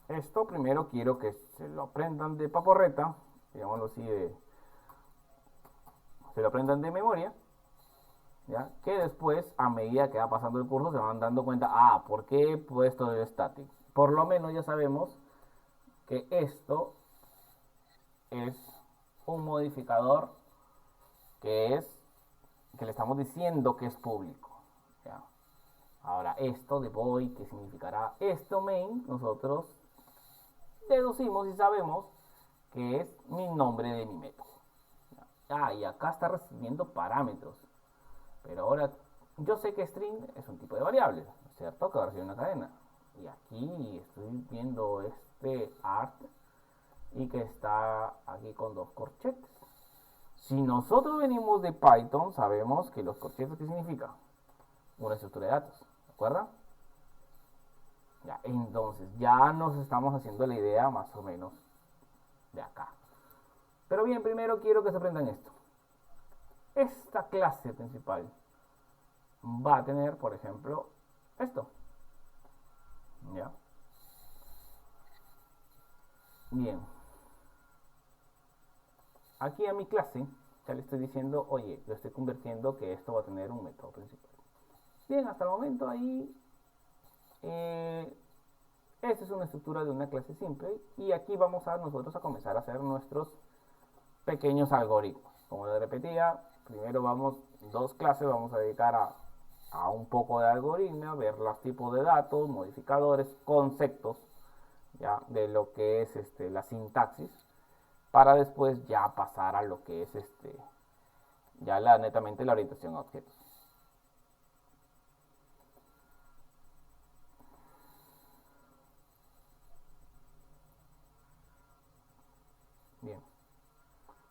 Esto primero quiero que se lo aprendan de paporreta, digámoslo así, se lo aprendan de memoria, ¿ya? Que después, a medida que va pasando el curso, se van dando cuenta, ¿por qué he puesto el static? Por lo menos ya sabemos que esto es un modificador que le estamos diciendo que es público, ¿ya? Ahora, esto de void, ¿qué significará? Esto main, nosotros deducimos y sabemos que es mi nombre de mi método. Y acá está recibiendo parámetros. Pero ahora, yo sé que string es un tipo de variable, ¿cierto? Que va a recibir una cadena. Y aquí estoy viendo este art y que está aquí con dos corchetes. Si nosotros venimos de Python, sabemos que los corchetes, ¿qué significa? Una estructura de datos, ¿de acuerdo? Ya, entonces, ya nos estamos haciendo la idea más o menos de acá. Pero bien, primero quiero que se aprendan esto. Esta clase principal va a tener, por ejemplo, esto. ¿Ya? Bien. Aquí a mi clase ya le estoy diciendo, oye, lo estoy convirtiendo que esto va a tener un método principal. Bien, hasta el momento ahí esta es una estructura de una clase simple y aquí vamos a nosotros a comenzar a hacer nuestros pequeños algoritmos. Como les repetía, primero dos clases vamos a dedicar a un poco de algoritmo, ver los tipos de datos, modificadores, conceptos, ya, de lo que es la sintaxis, para después ya pasar a lo que es ya netamente la orientación a objetos. Bien,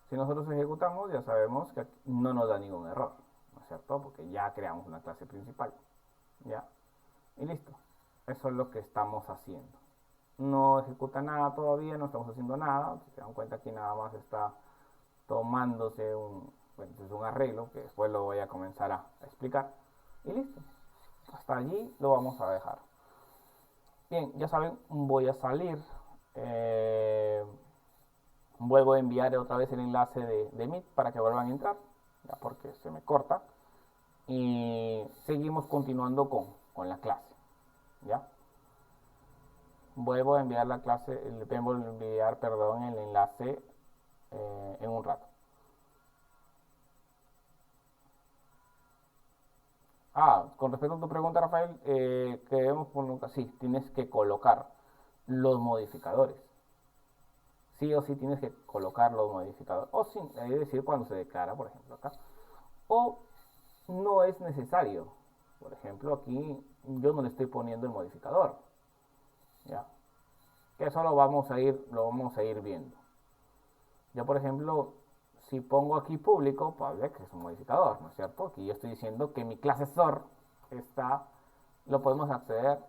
si nosotros ejecutamos, ya sabemos que no nos da ningún error, ¿no es cierto? Porque ya creamos una clase principal, ¿ya? Y listo, eso es lo que estamos haciendo. No ejecuta nada todavía, no estamos haciendo nada. Si se dan cuenta, aquí nada más está tomándose es un arreglo que después lo voy a comenzar a explicar. Y listo, hasta allí lo vamos a dejar. Bien, ya saben, voy a salir. Vuelvo a enviar otra vez el enlace de Meet para que vuelvan a entrar, ya, porque se me corta. Y seguimos continuando con la clase, ¿ya? Vuelvo a enviar la clase, vuelvo a enviar, perdón, el enlace en un rato. Con respecto a tu pregunta, Rafael, que debemos poner, sí, tienes que colocar los modificadores. Sí o sí tienes que colocar los modificadores. O sin, es decir, cuando se declara, por ejemplo, acá. O no es necesario. Por ejemplo, aquí yo no le estoy poniendo el modificador. ¿Ya? Que eso lo vamos a ir viendo. Yo, por ejemplo, si pongo aquí público, pues ver que es un modificador, ¿no es cierto? Aquí yo estoy diciendo que mi clase sort está, lo podemos acceder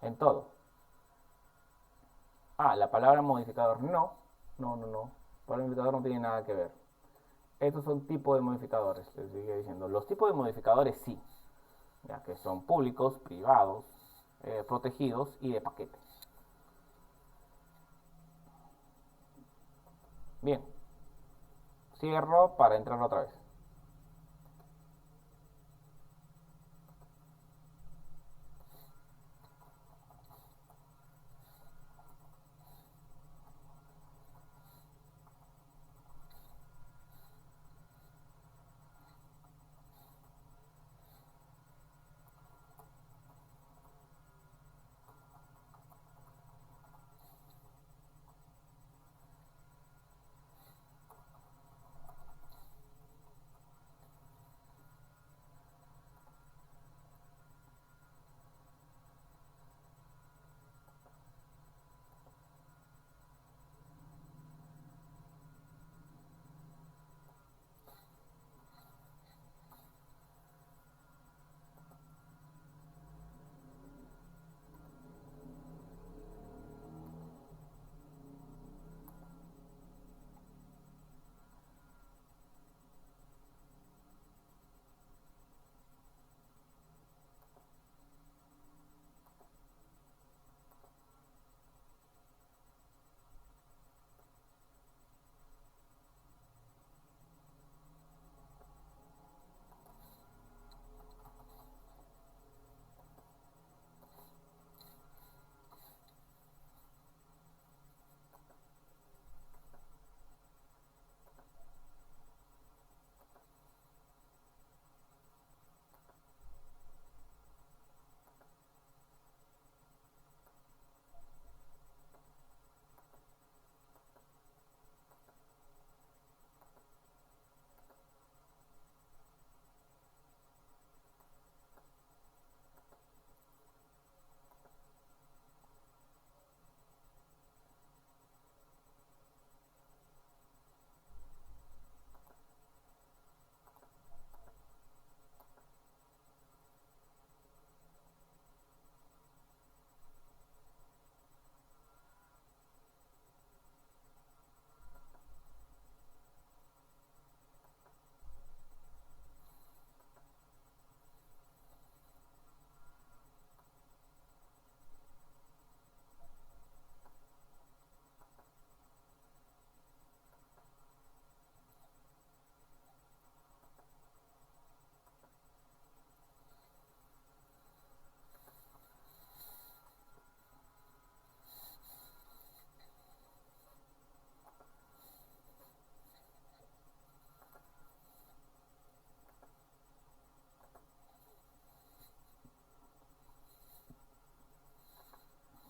en todo. Ah, la palabra modificador no. Para el modificador no tiene nada que ver. Estos son tipos de modificadores, les sigue diciendo. Los tipos de modificadores sí, ya que son públicos, privados, protegidos y de paquete. Bien, cierro para entrar otra vez.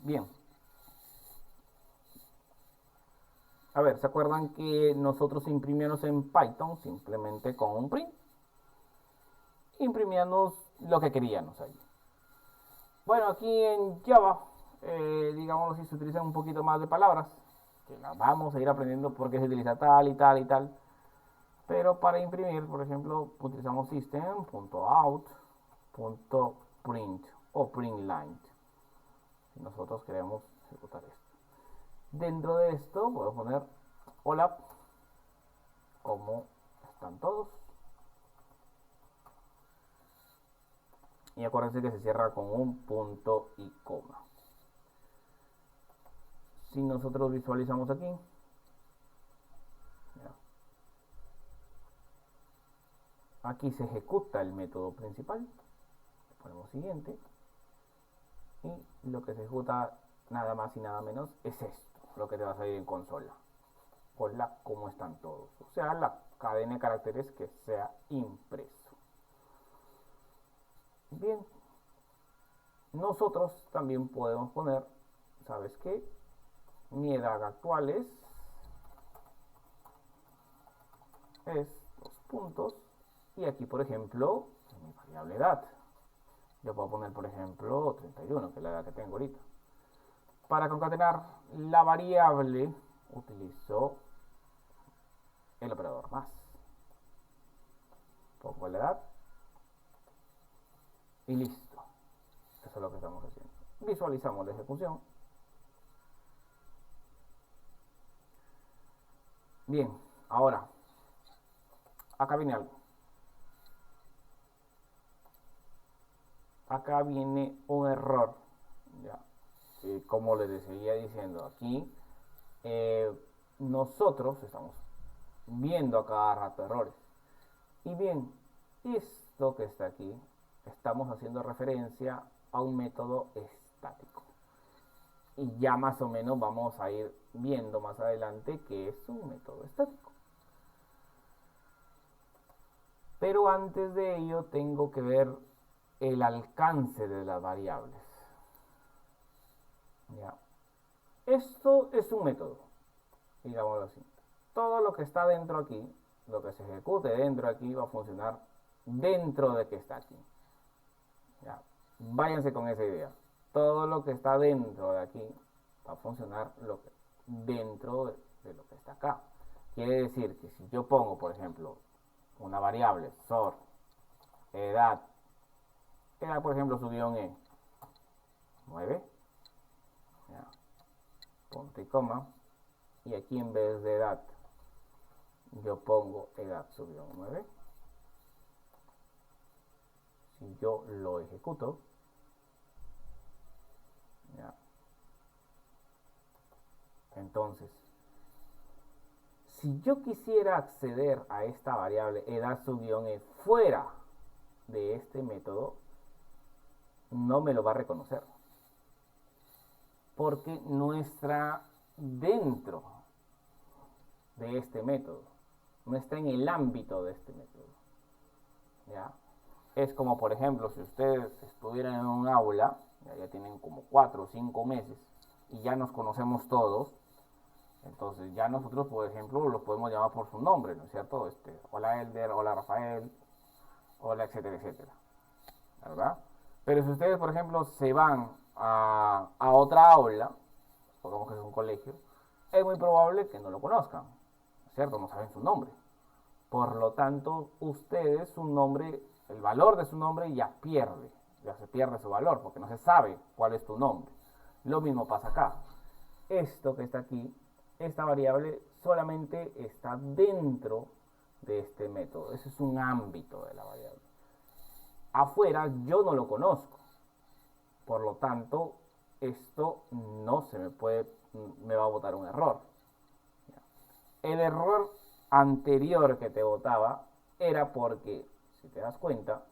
Bien, a ver, ¿se acuerdan que nosotros imprimíamos en Python simplemente con un print? Imprimíamos lo que queríamos ahí. Bueno, aquí en Java, digamos si se utilizan un poquito más de palabras, que las vamos a ir aprendiendo porque se utiliza tal y tal y tal. Pero para imprimir, por ejemplo, utilizamos system.out.print o printline. Si nosotros queremos ejecutar esto. Dentro de esto puedo poner hola, ¿cómo están todos? Y acuérdense que se cierra con un punto y coma. Si nosotros visualizamos aquí, aquí se ejecuta el método principal. Ponemos siguiente. Y lo que se ejecuta nada más y nada menos es esto, lo que te va a salir en consola. Hola, ¿cómo están todos? O sea, la cadena de caracteres que sea impreso. Bien, nosotros también podemos poner, ¿sabes qué? Mi edad actual es 2 puntos. Y aquí, por ejemplo, mi variable edad. Yo puedo poner, por ejemplo, 31, que es la edad que tengo ahorita. Para concatenar la variable, utilizo el operador más. Pongo la edad y listo. Eso es lo que estamos haciendo. Visualizamos la ejecución. Bien, ahora, acá viene algo. Acá viene un error. Ya. Como les seguía diciendo, aquí nosotros estamos viendo a cada rato errores. Y bien, esto que está aquí, estamos haciendo referencia a un método estático. Y ya más o menos vamos a ir viendo más adelante que es un método estático. Pero antes de ello tengo que ver el alcance de las variables. ¿Ya? Esto es un método, digámoslo así. Todo lo que está dentro aquí, lo que se ejecute dentro de aquí va a funcionar dentro de que está aquí. ¿Ya? Váyanse con esa idea. Todo lo que está dentro de aquí va a funcionar dentro de lo que está acá. Quiere decir que si yo pongo, por ejemplo, una variable sort edad, por ejemplo su guión E 9, ¿ya? Punto y coma, y aquí en vez de edad yo pongo edad su guión 9. Si yo lo ejecuto, ¿ya? Entonces, si yo quisiera acceder a esta variable edad sub guión E fuera de este método, no me lo va a reconocer, porque no está dentro de este método, no está en el ámbito de este método. ¿Ya? Es como, por ejemplo, si ustedes estuvieran en un aula, ya tienen como 4 o 5 meses, y ya nos conocemos todos, entonces ya nosotros, por ejemplo, los podemos llamar por su nombre, ¿no es cierto? Hola Elder, hola Rafael, hola, etcétera, etcétera, ¿verdad? Pero si ustedes, por ejemplo, se van a otra aula, supongamos que es un colegio, es muy probable que no lo conozcan, ¿no es cierto? No saben su nombre. Por lo tanto, ustedes, su nombre, el valor de su nombre ya se pierde su valor, porque no se sabe cuál es tu nombre. Lo mismo pasa acá. Esto que está aquí, esta variable solamente está dentro de este método. Ese es un ámbito de la variable. Afuera yo no lo conozco. Por lo tanto, esto no se me va a botar un error. El error anterior que te botaba era porque, si te das cuenta,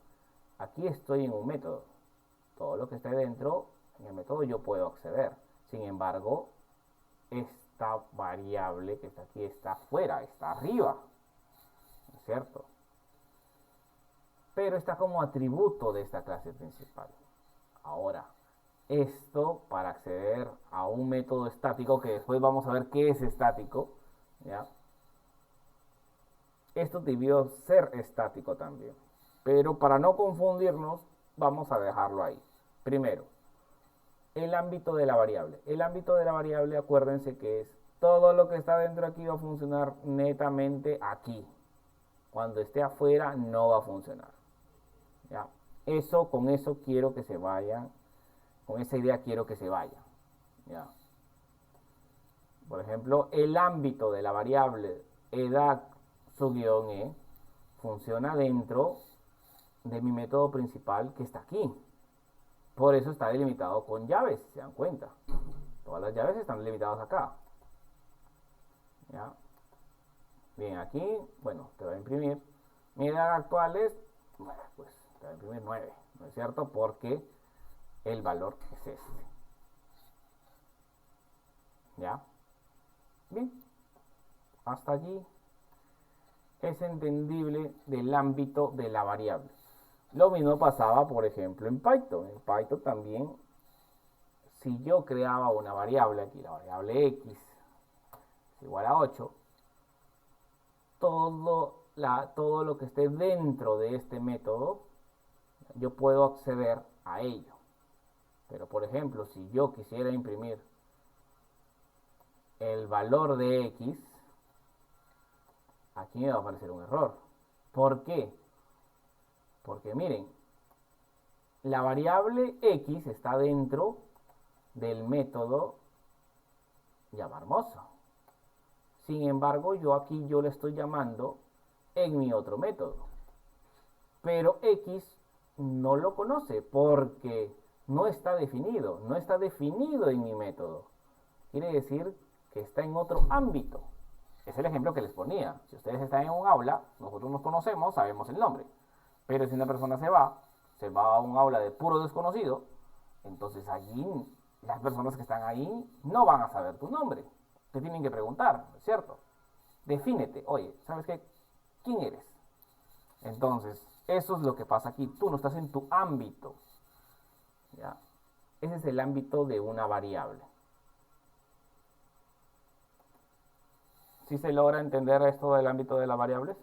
aquí estoy en un método. Todo lo que esté dentro, en el método yo puedo acceder. Sin embargo, esta variable que está aquí está afuera, está arriba, ¿no es cierto? Pero está como atributo de esta clase principal. Ahora, esto para acceder a un método estático, que después vamos a ver qué es estático, ¿ya? Esto debió ser estático también. Pero para no confundirnos, vamos a dejarlo ahí. Primero, el ámbito de la variable. El ámbito de la variable, acuérdense que es todo lo que está dentro aquí va a funcionar netamente aquí. Cuando esté afuera no va a funcionar. ¿Ya? Con eso quiero que se vayan. Con esa idea quiero que se vayan. ¿Ya? Por ejemplo, el ámbito de la variable edad su guión E funciona dentro de mi método principal que está aquí. Por eso está delimitado con llaves, si se dan cuenta. Todas las llaves están delimitadas acá. ¿Ya? Bien, aquí, bueno, te va a imprimir. Mi edad actual es, bueno, pues te va a imprimir 9, ¿no es cierto? Porque el valor es este. ¿Ya? Bien, hasta allí es entendible del ámbito de la variable. Lo mismo pasaba, por ejemplo, en Python. En Python también, si yo creaba una variable aquí, la variable x es igual a 8, todo lo que esté dentro de este método, yo puedo acceder a ello. Pero, por ejemplo, si yo quisiera imprimir el valor de x, aquí me va a aparecer un error. ¿Por qué? Porque miren, la variable x está dentro del método llamarMozo. Sin embargo, yo le estoy llamando en mi otro método. Pero x no lo conoce porque no está definido en mi método. Quiere decir que está en otro ámbito. Es el ejemplo que les ponía. Si ustedes están en un aula, nosotros nos conocemos, sabemos el nombre. Pero si una persona se va a un aula de puro desconocido, entonces allí las personas que están ahí no van a saber tu nombre. Te tienen que preguntar, ¿cierto? Defínete. Oye, ¿sabes qué? ¿Quién eres? Entonces, eso es lo que pasa aquí. Tú no estás en tu ámbito. ¿Ya? Ese es el ámbito de una variable. ¿Sí se logra entender esto del ámbito de las variables?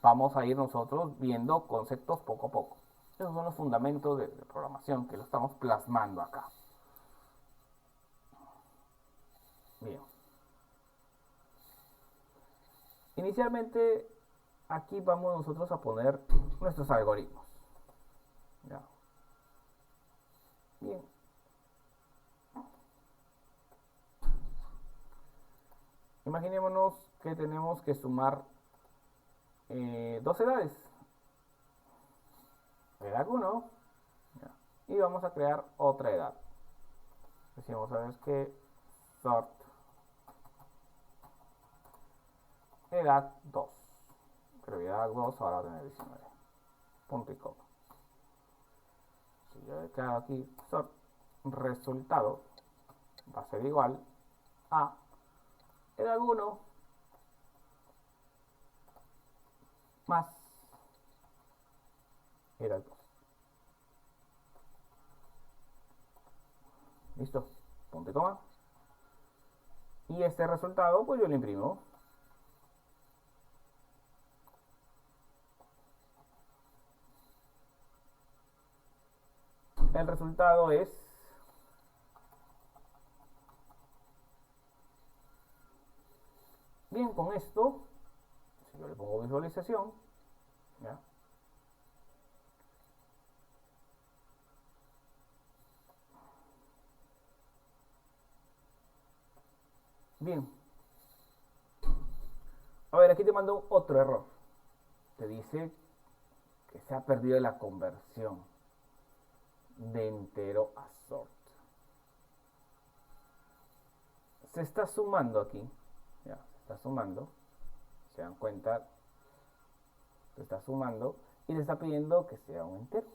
Vamos a ir nosotros viendo conceptos poco a poco. Esos son los fundamentos de programación que lo estamos plasmando acá. Bien. Inicialmente, aquí vamos nosotros a poner nuestros algoritmos. ¿Ya? Bien. Imaginémonos que tenemos que sumar dos edades. Edad 1. Y vamos a crear otra edad. Decimos, ¿sabes qué? Sort edad 2. Pero edad 2 ahora va a tener 19. Punto y coma. Si yo he creado aquí sort resultado, va a ser igual a edad 1 más edad 2. ¿Listo? Punto y coma. Y este resultado, pues yo lo imprimo. El resultado es bien. Con esto, si yo le pongo visualización, ¿ya? Bien. A ver, aquí te mando otro error. Te dice que se ha perdido la conversión de entero a sort. Se está sumando aquí. Ya, se está sumando. Se dan cuenta. Se está sumando. Y te está pidiendo que sea un entero.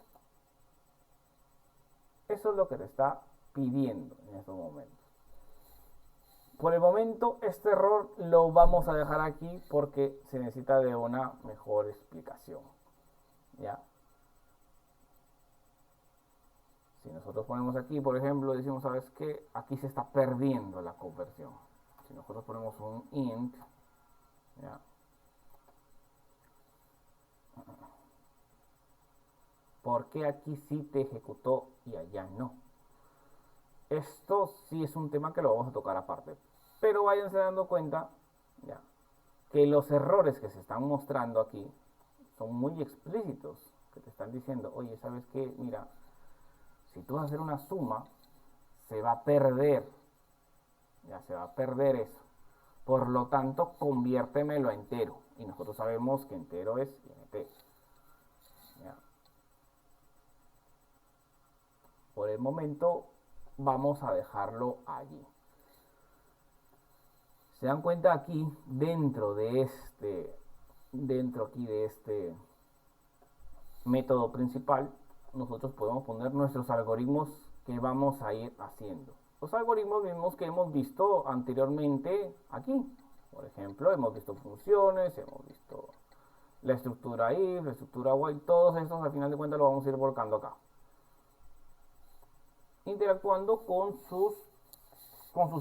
Eso es lo que te está pidiendo en estos momentos. Por el momento, este error lo vamos a dejar aquí porque se necesita de una mejor explicación. ¿Ya? Si nosotros ponemos aquí, por ejemplo, decimos, ¿sabes qué? Aquí se está perdiendo la conversión. Si nosotros ponemos un int, ¿ya? ¿Por qué aquí sí te ejecutó y allá no? Esto sí es un tema que lo vamos a tocar aparte. Pero váyanse dando cuenta, ¿ya?, que los errores que se están mostrando aquí son muy explícitos. Que te están diciendo, oye, ¿sabes qué? Mira, si tú vas a hacer una suma, se va a perder. Ya se va a perder eso. Por lo tanto, conviértemelo a entero. Y nosotros sabemos que entero es int. ¿Ya? Por el momento, vamos a dejarlo allí. Se dan cuenta aquí, dentro aquí de este método principal, nosotros podemos poner nuestros algoritmos que vamos a ir haciendo. Los algoritmos mismos que hemos visto anteriormente aquí. Por ejemplo, hemos visto funciones, hemos visto la estructura if, la estructura while, todos estos al final de cuentas lo vamos a ir volcando acá. Interactuando con su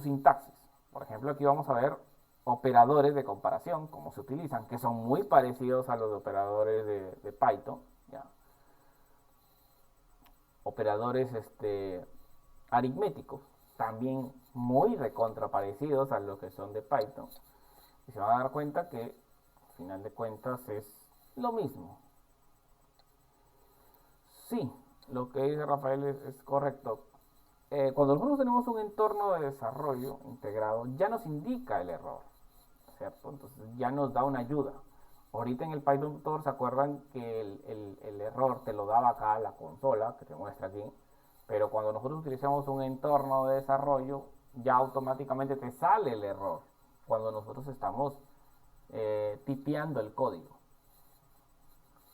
sintaxis. Por ejemplo, aquí vamos a ver operadores de comparación, cómo se utilizan, que son muy parecidos a los operadores de Python. ¿Ya? Operadores aritméticos, también muy recontra parecidos a los que son de Python. Y se van a dar cuenta que Al final de cuentas es lo mismo. Sí, lo que dice Rafael es correcto. Cuando nosotros tenemos un entorno de desarrollo integrado, ya nos indica el error, ¿cierto? Entonces ya nos da una ayuda. Ahorita en el Python Tutor se acuerdan que el error te lo daba acá la consola, que te muestra aquí, pero cuando nosotros utilizamos un entorno de desarrollo, ya automáticamente te sale el error cuando nosotros estamos tipeando el código.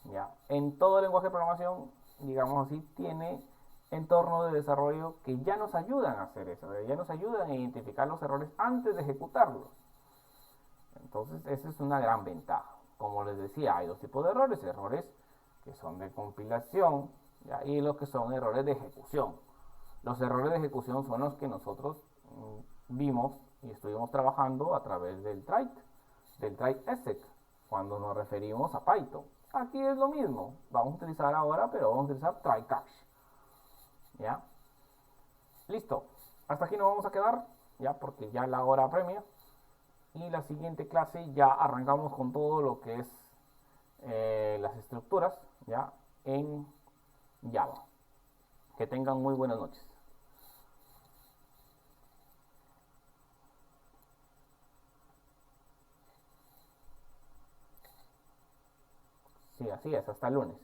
¿Ya? En todo el lenguaje de programación, digamos así, tiene entornos de desarrollo que ya nos ayudan a hacer eso, ya nos ayudan a identificar los errores antes de ejecutarlos. Entonces, esa es una gran ventaja. Como les decía, hay dos tipos de errores: errores que son de compilación, ¿ya? Y los que son errores de ejecución. Los errores de ejecución son los que nosotros vimos y estuvimos trabajando a través del try exec, cuando nos referimos a Python. Aquí es lo mismo, vamos a utilizar ahora, pero vamos a utilizar try catch. ¿Ya? Listo, hasta aquí nos vamos a quedar, ya, porque ya la hora apremia. Y la siguiente clase ya arrancamos con todo lo que es las estructuras, ya, en Java. Que tengan muy buenas noches. Sí, así es, hasta el lunes.